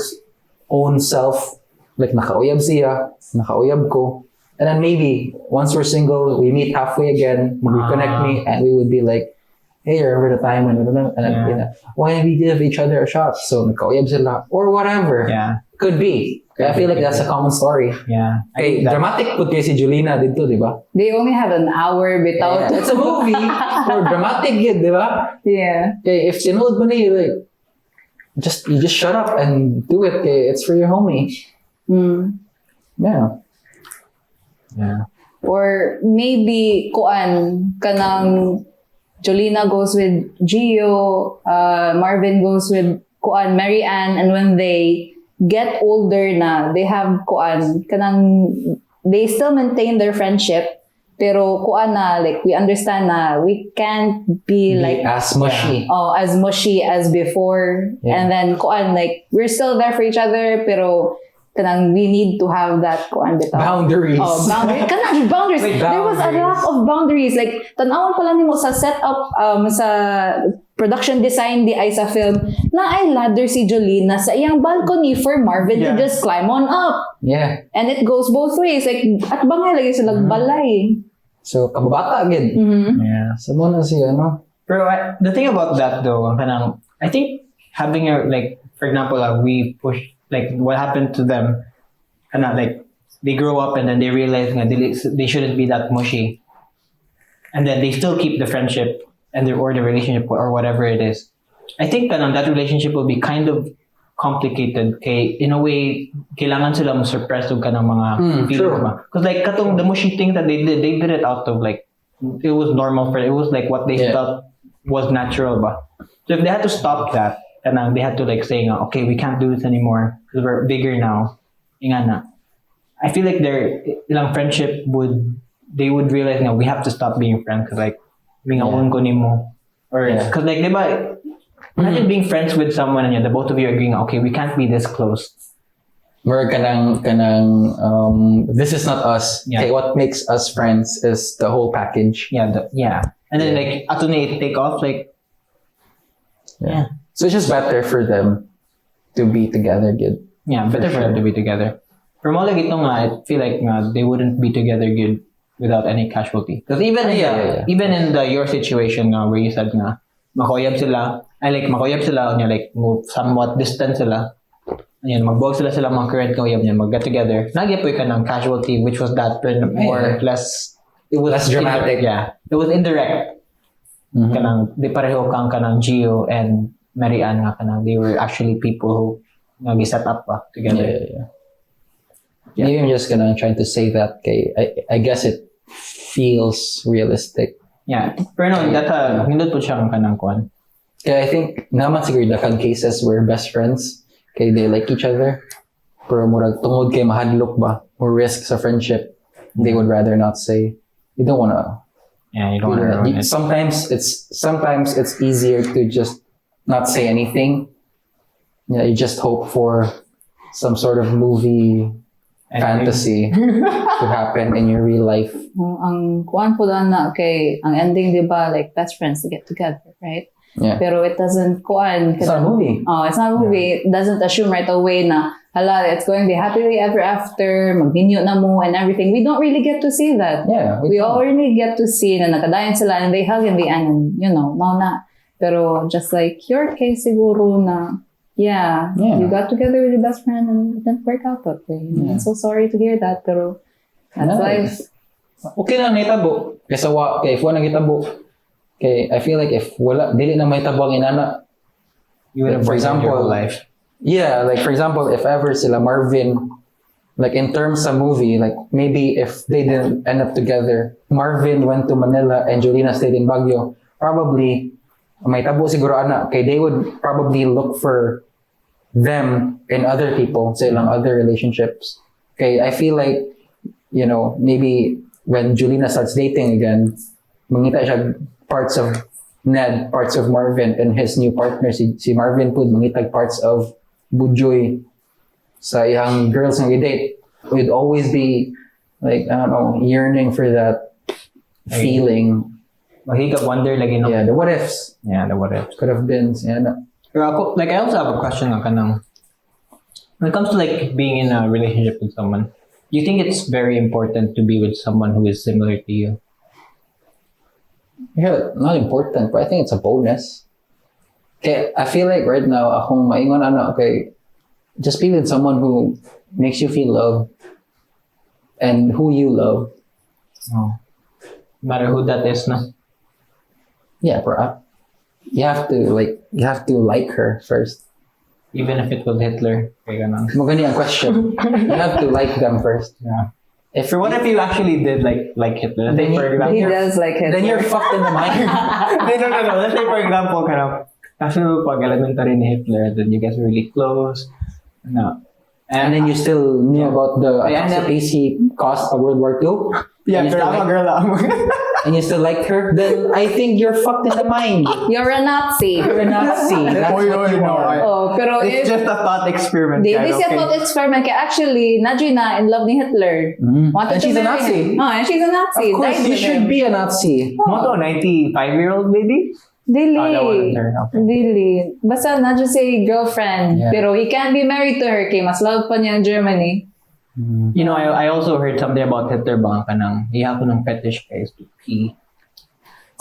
own self, like nakauyab siya, nakauyab ko, and then maybe once we're single, we meet halfway again, reconnect me, and we would be like, hey, remember the time when and then, you know, why did we give each other a shot? So nakauyab sila or whatever. Yeah. Could be. I feel like that's a common story. Yeah. Hey, dramatic put kayo si Jolina dito, di ba? They only have an hour without. It's a movie for dramatic yun, di ba? Yeah. Okay, if sinood mo na yun, like, you just shut up and do it. Okay, it's for your homie. Yeah. Yeah. Or maybe kanang Jolina goes with Gio, Marvin goes with Mary Ann, and when they get older na, they have kanang they still maintain their friendship, pero like we understand na we can't be like as mushy. as mushy as before, and then like we're still there for each other, pero kanang we need to have that bitaw. Boundaries. Kanang boundaries. Wait, There was a lack of boundaries. Like tan-awon pala nimo sa setup sa production design di ay sa film na ay ladder si Jolina sa iyang balcony for Marvin to just climb on up. Yeah. And it goes both ways. Like at bangay lagi sila balay. So, kababata agad. Yeah. So, mo na siya, no? Pero the thing about that though, kanang, I think having a, like, for example, we push, like, what happened to them, kanang, like, they grow up and then they realize nga they shouldn't be that mushy. And then they still keep the friendship and or the relationship or whatever it is. I think kanang, that relationship will be kind of complicated kay in a way kailangan sila mo suppress yung kanang mga feelings ba, because like katong the mushy thing that they did it out of like it was normal for it was like what they felt was natural ba. So if they had to stop that kanang they had to like say okay, we can't do this anymore because we're bigger now, ingana, I feel like their ilang friendship they would realize we have to stop being friends because like mingawan ko nimo or because like diba. Imagine being friends with someone and the both of you agreeing, okay, we can't be this close. We're kanang, this is not us. Yeah. Okay, what makes us friends is the whole package. Yeah. And then like, ato na take off, like, yeah. So it's just better for them to be together, good. Yeah, better for them to be together. For mo like itong I feel like they wouldn't be together good without any casualty. Because even even in your situation where you said makoyab sila, makoyab sila, like move somewhat distant sila. Ayan, magbuwag sila mga current kauyab niya, mag-get together. Nagyapoy ka ng casualty, which was that, more less, it was less dramatic. It was indirect. Kanang, di pareho kang kanang Gio and Mary Ann nga kanang, they were actually people who set up together. Yeah. Maybe I'm just trying to say that, I guess it feels realistic. Yeah, pero no, nindot po siyang kanang kuan. Kaya I think naman siguro dakan cases where best friends, okay, they like each other, pero murag tungod kay mahadlok ba or risk sa friendship, they would rather not say. You don't wanna. Yeah, you don't wanna ruin it. Sometimes it's easier to just not say anything Yeah, you just hope for some sort of movie fantasy to happen in your real life. Ang kuan po doon na, okay, ang ending, di ba, like, best friends to get together, right? Yeah. Pero it doesn't kuan. It's not a movie. Oh, it's not a movie. It doesn't assume right away na, hala, it's going to be happily ever after, magninyo na mo and everything. We don't really get to see that. Yeah. We already get to see na nakadayan sila and they hug and they and you know, mau na. Pero just like your case siguro na, yeah, you got together with your best friend and it didn't work out that way. Yeah. I'm so sorry to hear that, pero that's life. Okay lang nitabo. Kasi if wala nagitabo, okay, I feel like if wala, dili na may tabang inana, You would have for example, your whole life. Yeah, like for example, if ever sila Marvin, like in terms of movie, like maybe if they didn't end up together, Marvin went to Manila and Jolina stayed in Baguio, probably may tabo siguro ana, okay, they would probably look for them in other people, sa ilang other relationships. Okay, I feel like, you know, maybe when Jolina starts dating again, mangita siya parts of Ned, parts of Marvin, and his new partner, si Marvin po, mangitag parts of Bujoy sa iyang girls nga i-date. We'd always be, like, I don't know, yearning for that feeling. Mahigap wonder, like, you know. Yeah, the what ifs. Yeah, the what ifs. Could have been, yeah. Pero ako, like, I also have a question nga kanang, when it comes to like being in a relationship with someone, do you think it's very important to be with someone who is similar to you? Yeah, not important, but I think it's a bonus. Okay, I feel like right now, akong maingon okay, just be with someone who makes you feel loved and who you love. Oh. No matter who that is, no? Yeah, bro. You have to like her first. Even if it was Hitler. Kaya ganun. Magani ang question. You have to like them first. Yeah. So what if you actually did like Hitler? Let's say, for example, He does like Hitler. Then you're fucked in the mind. no. Let's say, for example, kind of, after pag-elementary ni Hitler, then you guys were really close. No. And then you still knew about the pace he caused for World War II. Yeah, and you still girl and you still liked her, then I think you're fucked in the mind. You're a Nazi. You're a Nazi. That's what you are. Oh, pero It's just a thought experiment. Di siya thought experiment kaya actually, Nadjina in love ni Hitler. Wanted And to she's a marry Nazi. him. Oh, and she's a Nazi. Of course, Died you with should him. be a Nazi. Moto, 95-year-old lady? Dili. Oh, that wasn't her. Okay. Dili. Basta Nadja say girlfriend. Yeah. Pero he can't be married to her kay mas love pa niya ang Germany. You know, I also heard something about Hitler bang kanang iyapo ng fetish guys to pee.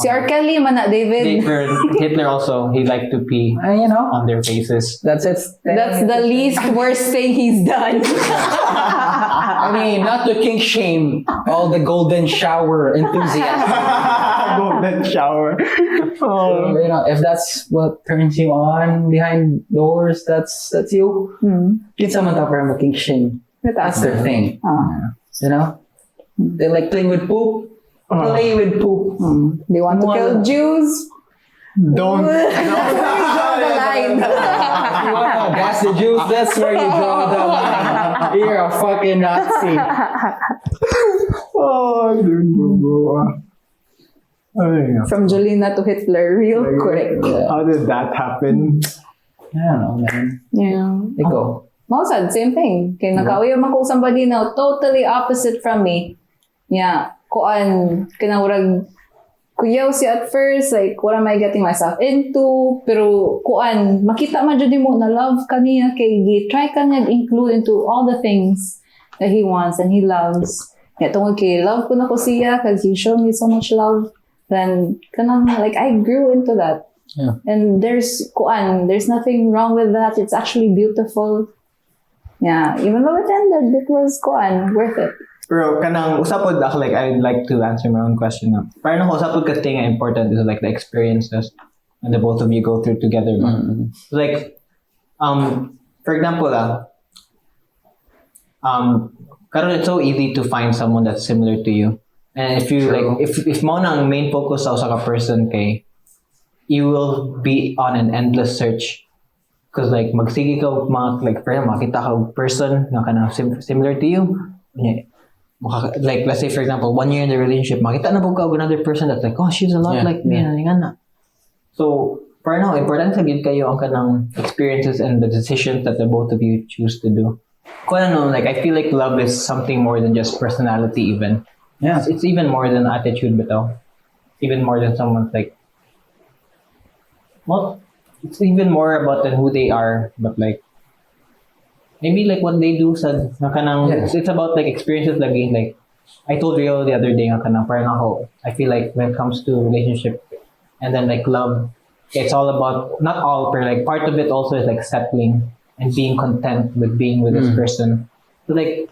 Si R. Kelly man na, David. Hitler also, he liked to pee You know, on their faces. that's it. That's the least worst thing he's done. I mean, not to kink shame all the golden shower enthusiasts. Golden shower. So, you know, if that's what turns you on behind doors, that's you. Kinsa man ta para kink shame. That's their thing. You know, they like playing with poop. Play with poop. They want to kill Jews. Don't. Draw the line. You wanna gas the Jews? That's where you draw the line. You're a fucking Nazi. Oh, dude. From Jolina to Hitler, real quick. How did that happen? I don't know, man. Yeah. Ikaw. Mausad, same thing. Kaya nakauyaw man ko somebody now, totally opposite from me. Yeah. Kuan, kinawurag, kuyaw si at first, like, what am I getting myself into? Pero, kuan, makita man dyan mo na love ka niya, kay try ka niya include into all the things that he wants and he loves. Kaya tungkol kay love ko na ko siya, because he showed me so much love. Then, kanang, like, I grew into that. Yeah. And there's nothing wrong with that. It's actually beautiful. Yeah, even though it ended, it was worth it. Pero kanang usapod ako, like, I'd like to answer my own question na. Parang usapod ka thing important is like the experiences and the both of you go through together. Like, for example, karon it's so easy to find someone that's similar to you. And if you like, if mo nang main focus sa usa ka person kay, you will be on an endless search. Because like magsige ka like for example, makita ka person na kana similar to you. Like let's say for example, 1 year in the relationship, makita na po ka another person that's like, oh, she's a lot like me. Yeah. So Pero no, important sa gid kayo ang kanang experiences and the decisions that the both of you choose to do. Kung ano, like, I feel like love is something more than just personality even. Yeah. It's even more than attitude bitaw. Even more than someone's like, well, it's even more about than who they are, but like, maybe like what they do sa nga kanang, it's about like experiences lagi. Like, I told Rio the other day nga kanang, parang ako, I feel like when it comes to relationship and then like love, it's all about, not all, but like part of it also is like settling and being content with being with this person. So like,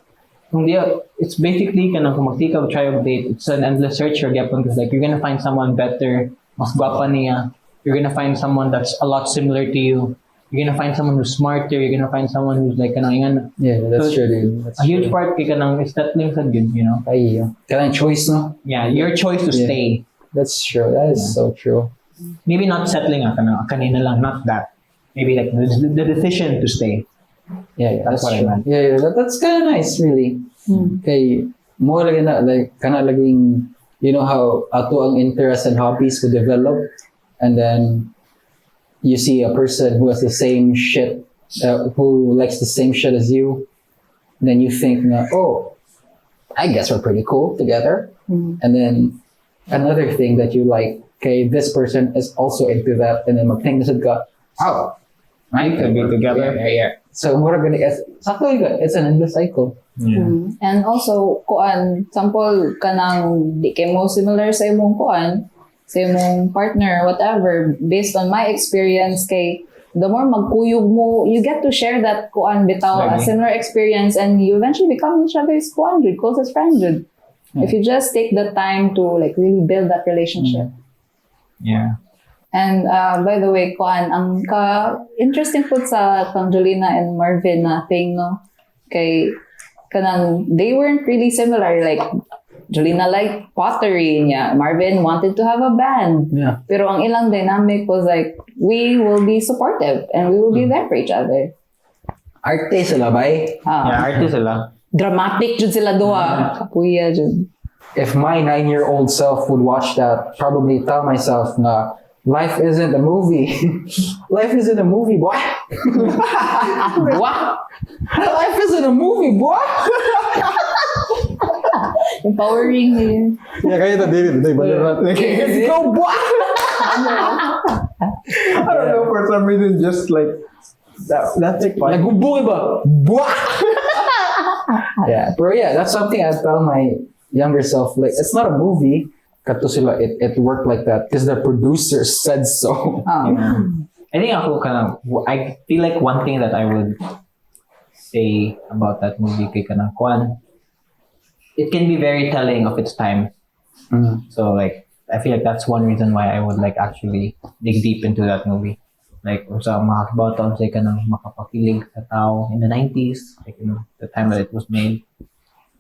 it's basically kanang kung magtikaw, try of date, it's an endless search for gyapon because like you're gonna find someone better, mas gwapa niya, you're gonna find someone that's a lot similar to you, you're gonna find someone who's smarter, you're gonna find someone who's like kanang ingan. Yeah, that's true, dude. That's a huge part kay kanang is settling sa good, you know. Ay, kanang choice, no? Yeah, your choice to stay. That's true. That is so true. Maybe not settling kanang kanina lang, not that. Maybe like the decision to stay. Yeah, That's what I true. meant. Yeah, that's kind of nice, really. Okay, more lagi na, like, kana laging, you know how ato ang interests and hobbies will develop, and then you see a person who has the same shit, who likes the same shit as you, then you think, na, oh, I guess we're pretty cool together. And then another thing that you like, okay, this person is also into that, and then magtingin ka, oh, We could be together. yeah. So more gonna it's an endless cycle. Yeah. And also, kuan, sample kanang di kay mo similar sa imong kuan, sa imong partner, whatever, based on my experience kay the more magkuyog mo, you get to share that kuan bitaw a similar experience and you eventually become each other's kuan, closest friend. If you just take the time to like really build that relationship. Yeah. And by the way, kuan, ang interesting po sa kang Jolina and Marvin na thing, no? Kay kanang they weren't really similar. Like Jolina liked pottery niya. Marvin wanted to have a band. Yeah. Pero ang ilang dynamic was like we will be supportive and we will be there for each other. Arte sila, bay. Yeah, artist sila. Dramatic jud sila duha. Kapuya jud. If my 9-year-old self would watch that, probably tell myself na life isn't a movie. Life isn't a movie, boy. What? Life isn't a movie, boy. Empowering yun. Yeah, kaya ito, David. Let's go, boy. I don't know, for some reason, just like that's like fun. Nagubuhay ba? Boy. Yeah, bro. Yeah, that's something I tell my younger self. Like, it's not a movie. Kato sila, it worked like that because the producer said so. I think I feel like one thing that I would say about that movie kay kanang Kwan, it can be very telling of its time. So like I feel like that's one reason why I would like actually dig deep into that movie. Like sa mga kabataon say kanang makapakilig sa tao in the 90s, like you know the time that it was made.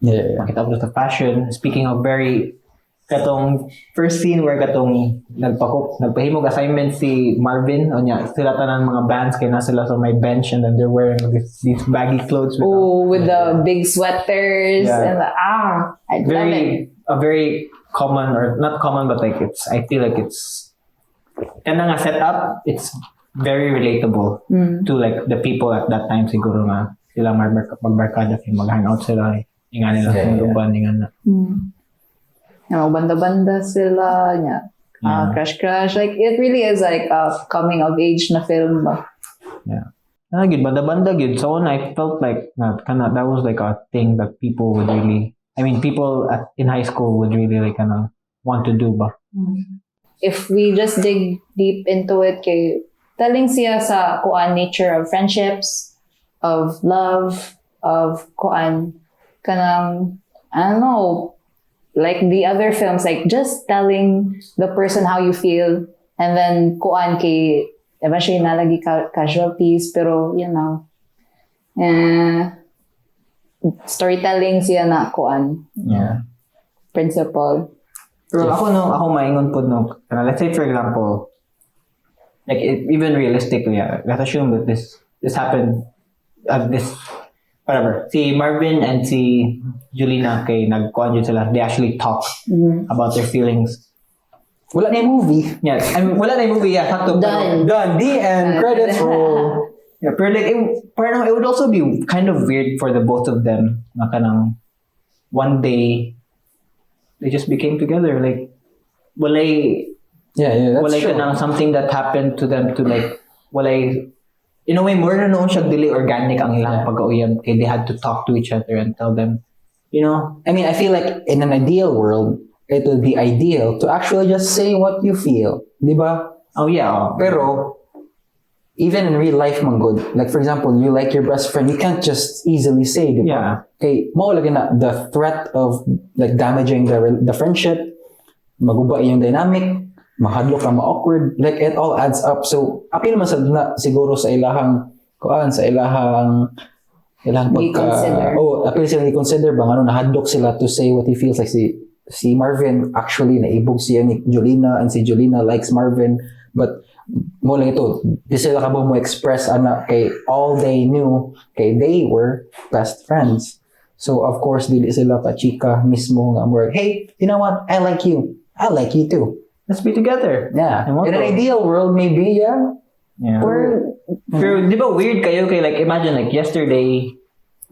Yeah. Makita mo sa fashion. Speaking of very katong first scene where katong nagpahimog assignment si Marvin o niya sila tanan mga bands kay na sila sa may bench and then they're wearing these baggy clothes with the big sweaters and I love it. A very common or not common but like it's I feel like it's kanang nga setup it's very relatable to like the people at that time siguro nga sila magbarkada kay mag-hangout sila inga nila sa luban inga na banda-banda sila niya. Crush. Like, it really is like a coming-of-age na film ba? Yeah. Good, banda-banda good. So, I felt like that was like a thing that people would really, people in high school would really like want to do ba? If we just dig deep into it, kay telling siya sa kuan nature of friendships, of love, of kuan, kanang, I don't know, like the other films, like just telling the person how you feel, and then kuan kay eventually nalagi casualties, pero you know, storytelling siya na kuan. Yeah. Principle. Pero ako maingon po let's say for example, like even realistically, let's assume that this happened, whatever. Si Marvin and si Jolina kay nag-conjure sila. They actually talk about their feelings. Wala na yung movie. Yes. Wala na yung movie. Yeah, sakto. Done. Done. The end. Credits roll. Yeah, pero like, parang it would also be kind of weird for the both of them na kanang one day they just became together. Like, walay That's true. kanang something that happened to them to like, walay, in a way, more na noon siya dili organic ang ilang pag-auyab. Kaya they had to talk to each other and tell them, you know? I mean, I feel like in an ideal world, it would be ideal to actually just say what you feel. Di ba? Oh, yeah. Pero, even in real life, man good. Like, for example, you like your best friend, you can't just easily say, di ba? Yeah. Okay, mawala na the threat of like damaging the friendship, maguba yung dynamic, mahadlok na ma-awkward, like it all adds up. So, apil man sad na siguro sa ilahang I-consider. apil sila i-consider bang nahadlok sila to say what he feels like. Si Marvin actually naibog siya ni Jolina and si Jolina likes Marvin, but mo lang ito, di sila kabang mo express kay all they knew kay they were best friends. So of course dili sila pa chika mismo nga more, hey, you know what, I like you too, Let's be together. yeah. And what In an else? ideal world maybe, yeah. Or, Pero di ba weird kayo kay like imagine like yesterday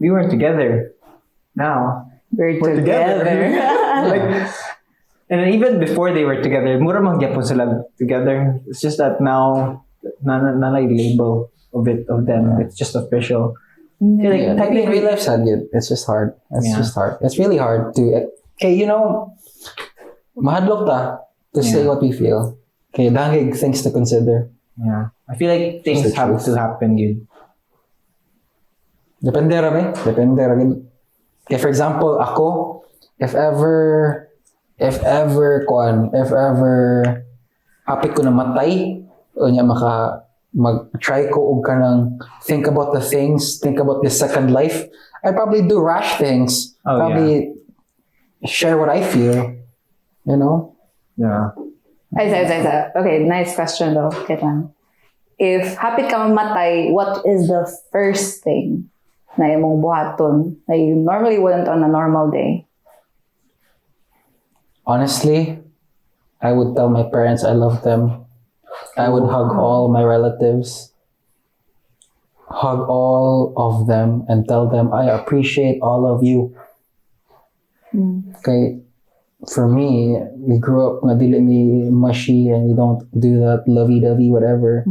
we weren't together. Now we're we're together. together. Like, and then even before they were together, mura magyapon sila together. It's just that now na like label of them. It's just official. Like, Yeah, maybe in real life sad yun. It's just hard. It's really hard to, okay, you know, mahadlok ta to say what we feel. Okay, dahil things to consider. Yeah. I feel like things Just the have truth. to happen, yun. Depende ra Okay, for example, ako, if ever hapit ko na matay, o niya mag-try ko og kanang think about the second life, I probably do rash things. Oh, Probably share what I feel, you know? Yeah. Ay, okay, nice question though. Ketan. If hapit ka mamatay, what is the first thing na imong buhaton that you normally wouldn't on a normal day? Honestly, I would tell my parents I love them. I would hug all my relatives, hug all of them, and tell them I appreciate all of you. Okay, for me, we grew up na dili mi mushy and we don't do that lovey-dovey whatever.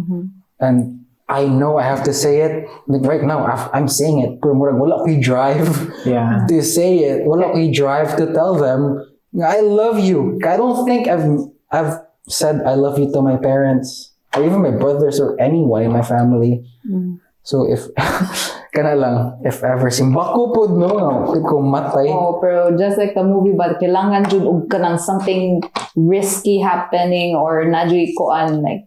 And I know I have to say it. Like right now, I'm saying it. Pero murag wala ko'y drive Yeah. to say it. Wala ko'y drive to tell them I love you. I don't think I've said I love you to my parents or even my brothers or anyone in my family. So if kana lang, if ever simbako pod no, kung matay. Oh, pero just like the movie, but kailangan jud og kanang something risky happening or nadyo kuan like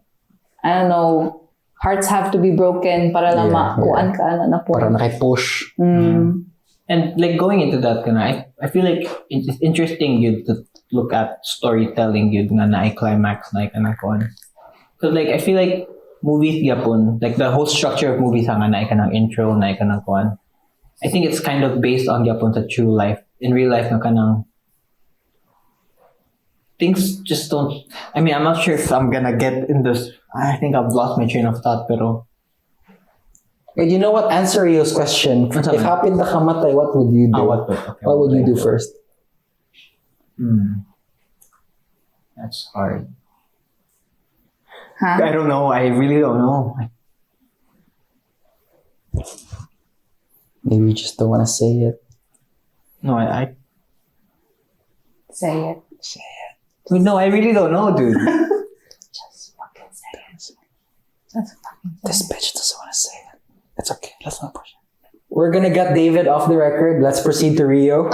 I don't know, hearts have to be broken para lang kuan ka na po. Para nakay-push. And like going into that, I feel like it's interesting you to look at storytelling yun nga na climax na kanang kuan. So like I feel like movies yapon, like the whole structure of movies nga na kanang intro na kanang kuan. I think it's kind of based on yapon sa true life. In real life na kanang things just don't. I mean, I'm not sure if I'm gonna get in this. I think I've lost my train of thought, pero. Wait, you know what? Answer Rio's question. What's If up, happened na kamatay, what would you do? What would you do first? That's hard. Huh? I don't know. I really don't know. Maybe you just don't want to say it. No, I. Say it. No, I really don't know, dude. Just fucking say it. Just fucking say This bitch doesn't want to say it. It's okay. Let's not push it. We're gonna get David off the record. Let's proceed to Rio.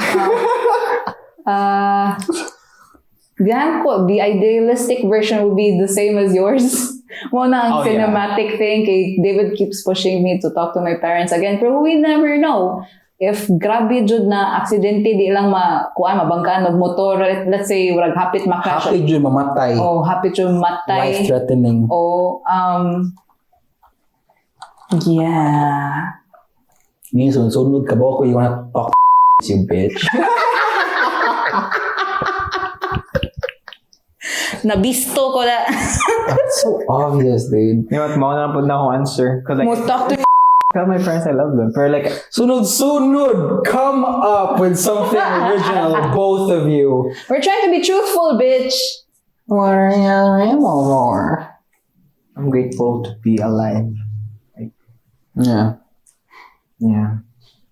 the idealistic version would be the same as yours. Muna ang cinematic thing. Kay David keeps pushing me to talk to my parents again. Pero we never know. If grabe jud na aksidente di lang mabanggaan og motor, let's say wag hapit makash. Happy jud mamatay. Oh, hapit jud matay. Life-threatening. Oh, yeah. Ngayon, sunod ka ba ako? You wanna talk you bitch? Nabisto ko na. It's so obvious, dude. You know what? Mauna na po na akong answer. Cause like, Most talk to tell my friends I love them. Pero like, Sunod, come up with something original, both of you. We're trying to be truthful, bitch. I'm grateful to be alive. Yeah. Yeah.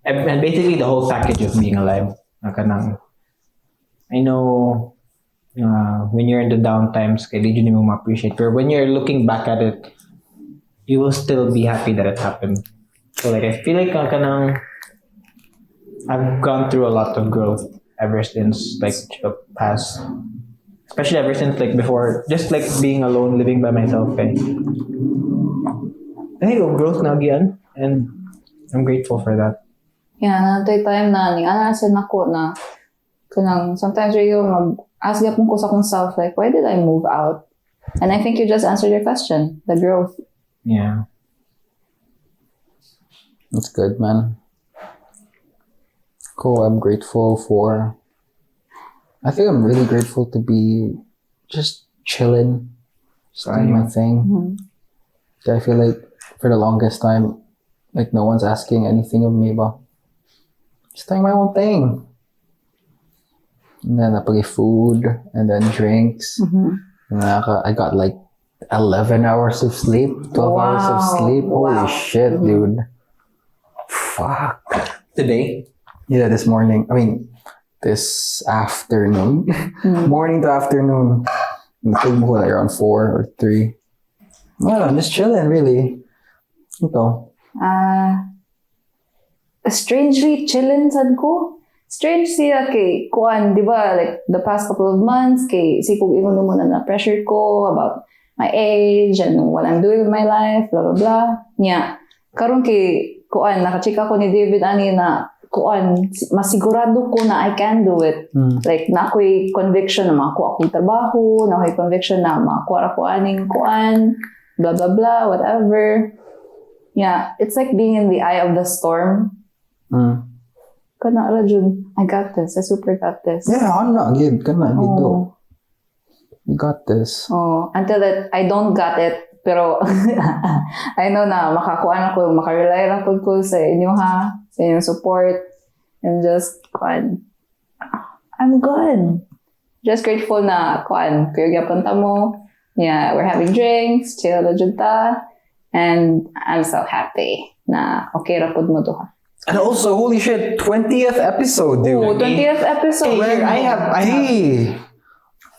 And basically the whole package of being alive. I know when you're in the down times, kaya di mo ma-appreciate. But when you're looking back at it, you will still be happy that it happened. So like, I feel like I've gone through a lot of growth ever since like the past, especially ever since like before, just like being alone, living by myself. I think of growth na again, and I'm grateful for that. Yeah, natay time na ni anasan ako na kanang sometimes you mag-ask yapon ko sa akong self like, why did I move out? And I think you just answered your question, the growth. Yeah. That's good, man. Cool. I'm grateful for. I think I'm really grateful to be just chilling, just doing my thing. Mm-hmm. I feel like for the longest time, like no one's asking anything of me, but just doing my own thing. And then I put food and then drinks. Mm-hmm. And then I got like 11 hours of sleep, 12 hours of sleep. Holy shit, dude. Fuck. Today? Yeah, this morning. I mean, this afternoon. Morning to afternoon. Natulog mo like around 4 or 3. Well, I'm just chilling, really. Ito. Strangely chillin sad ko. Strange siya kay kuan, di ba? Like the past couple of months, kay sikog ingon mo na pressure ko about my age and what I'm doing with my life, blah blah blah. Nya, karon kay kuan nakachika ko ni David ani na kuan masigurado ko na I can do it. Like na ako'y conviction na makuha akong trabaho, na ako'y conviction na makuha ako aning kuan, blah blah blah, whatever. Yeah, it's like being in the eye of the storm. Kana ra jud, I got this. I super got this. Yeah, I'm not good. Kana dito. You got this. Oh, until that I don't got it, pero I know na makakuan ako, makarely lang po ko sa inyo ha, sa inyong support, and just kuan. I'm good. Just grateful na kuan, kuya gyapon ta mo. Yeah, we're having drinks, chill na jud ta, and I'm so happy na okay ra pud mo duha. And also, holy shit, 20th episode, dude. Oh, 20th episode. Hey, I have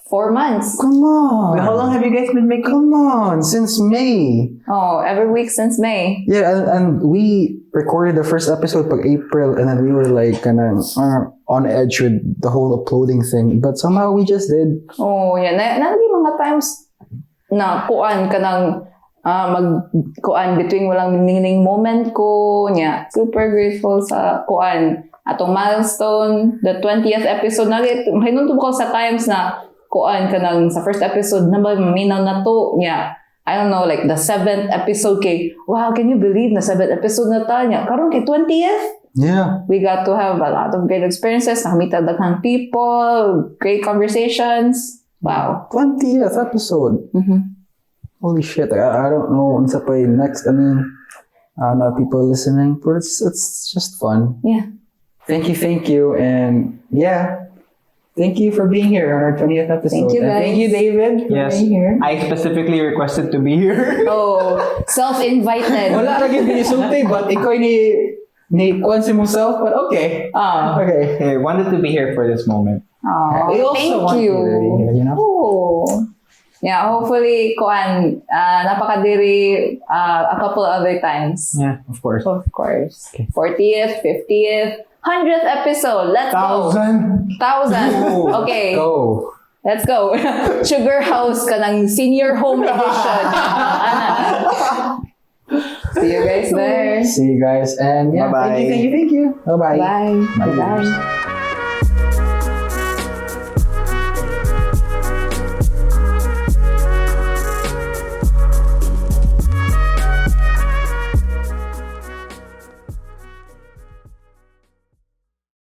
4 months. Come on. How long have you guys been making? Come on, since May. Oh, every week since May. Yeah, and we recorded the first episode pag April, and then we were like kinda on edge with the whole uploading thing. But somehow we just did. Oh, yeah. Nalagi mga times na kuan ka ng mag-kuan between walang meaning moment ko niya. Super grateful sa kuan. Atong milestone, the 20th episode. Hinunto ko sa times na kuan ka ng sa first episode na ba minaw na to niya. I don't know, like the 7th episode kay, wow, can you believe na 7th episode na ta niya? Karon kay 20th? Yeah. We got to have a lot of great experiences. Nakamita daghang people, great conversations. Wow. 20th episode. Holy shit, I don't know what's up next. I mean, I don't know people listening, but it's just fun. Yeah. Thank you. And yeah, thank you for being here on our 20th episode. Thank you, And guys. thank you, David, for being here. I specifically requested to be here. Oh, self-invited. Wala lagi binisulti, but ikaw ni kwan si mo self, but okay. Okay. I wanted to be here for this moment. Oh, We also thank want you. to be here, you know? Oh. Yeah, hopefully, kuan, napakadiri a couple other times. Yeah, of course. Of course. Okay. 40th, 50th, 100th episode. Let's go. 1,000. Okay. Go. Let's go. Sugarhouse ka ng senior home edition. See you guys there. See you guys, and yeah, Bye-bye. thank you. Bye-bye. Bye. Bye. Bye.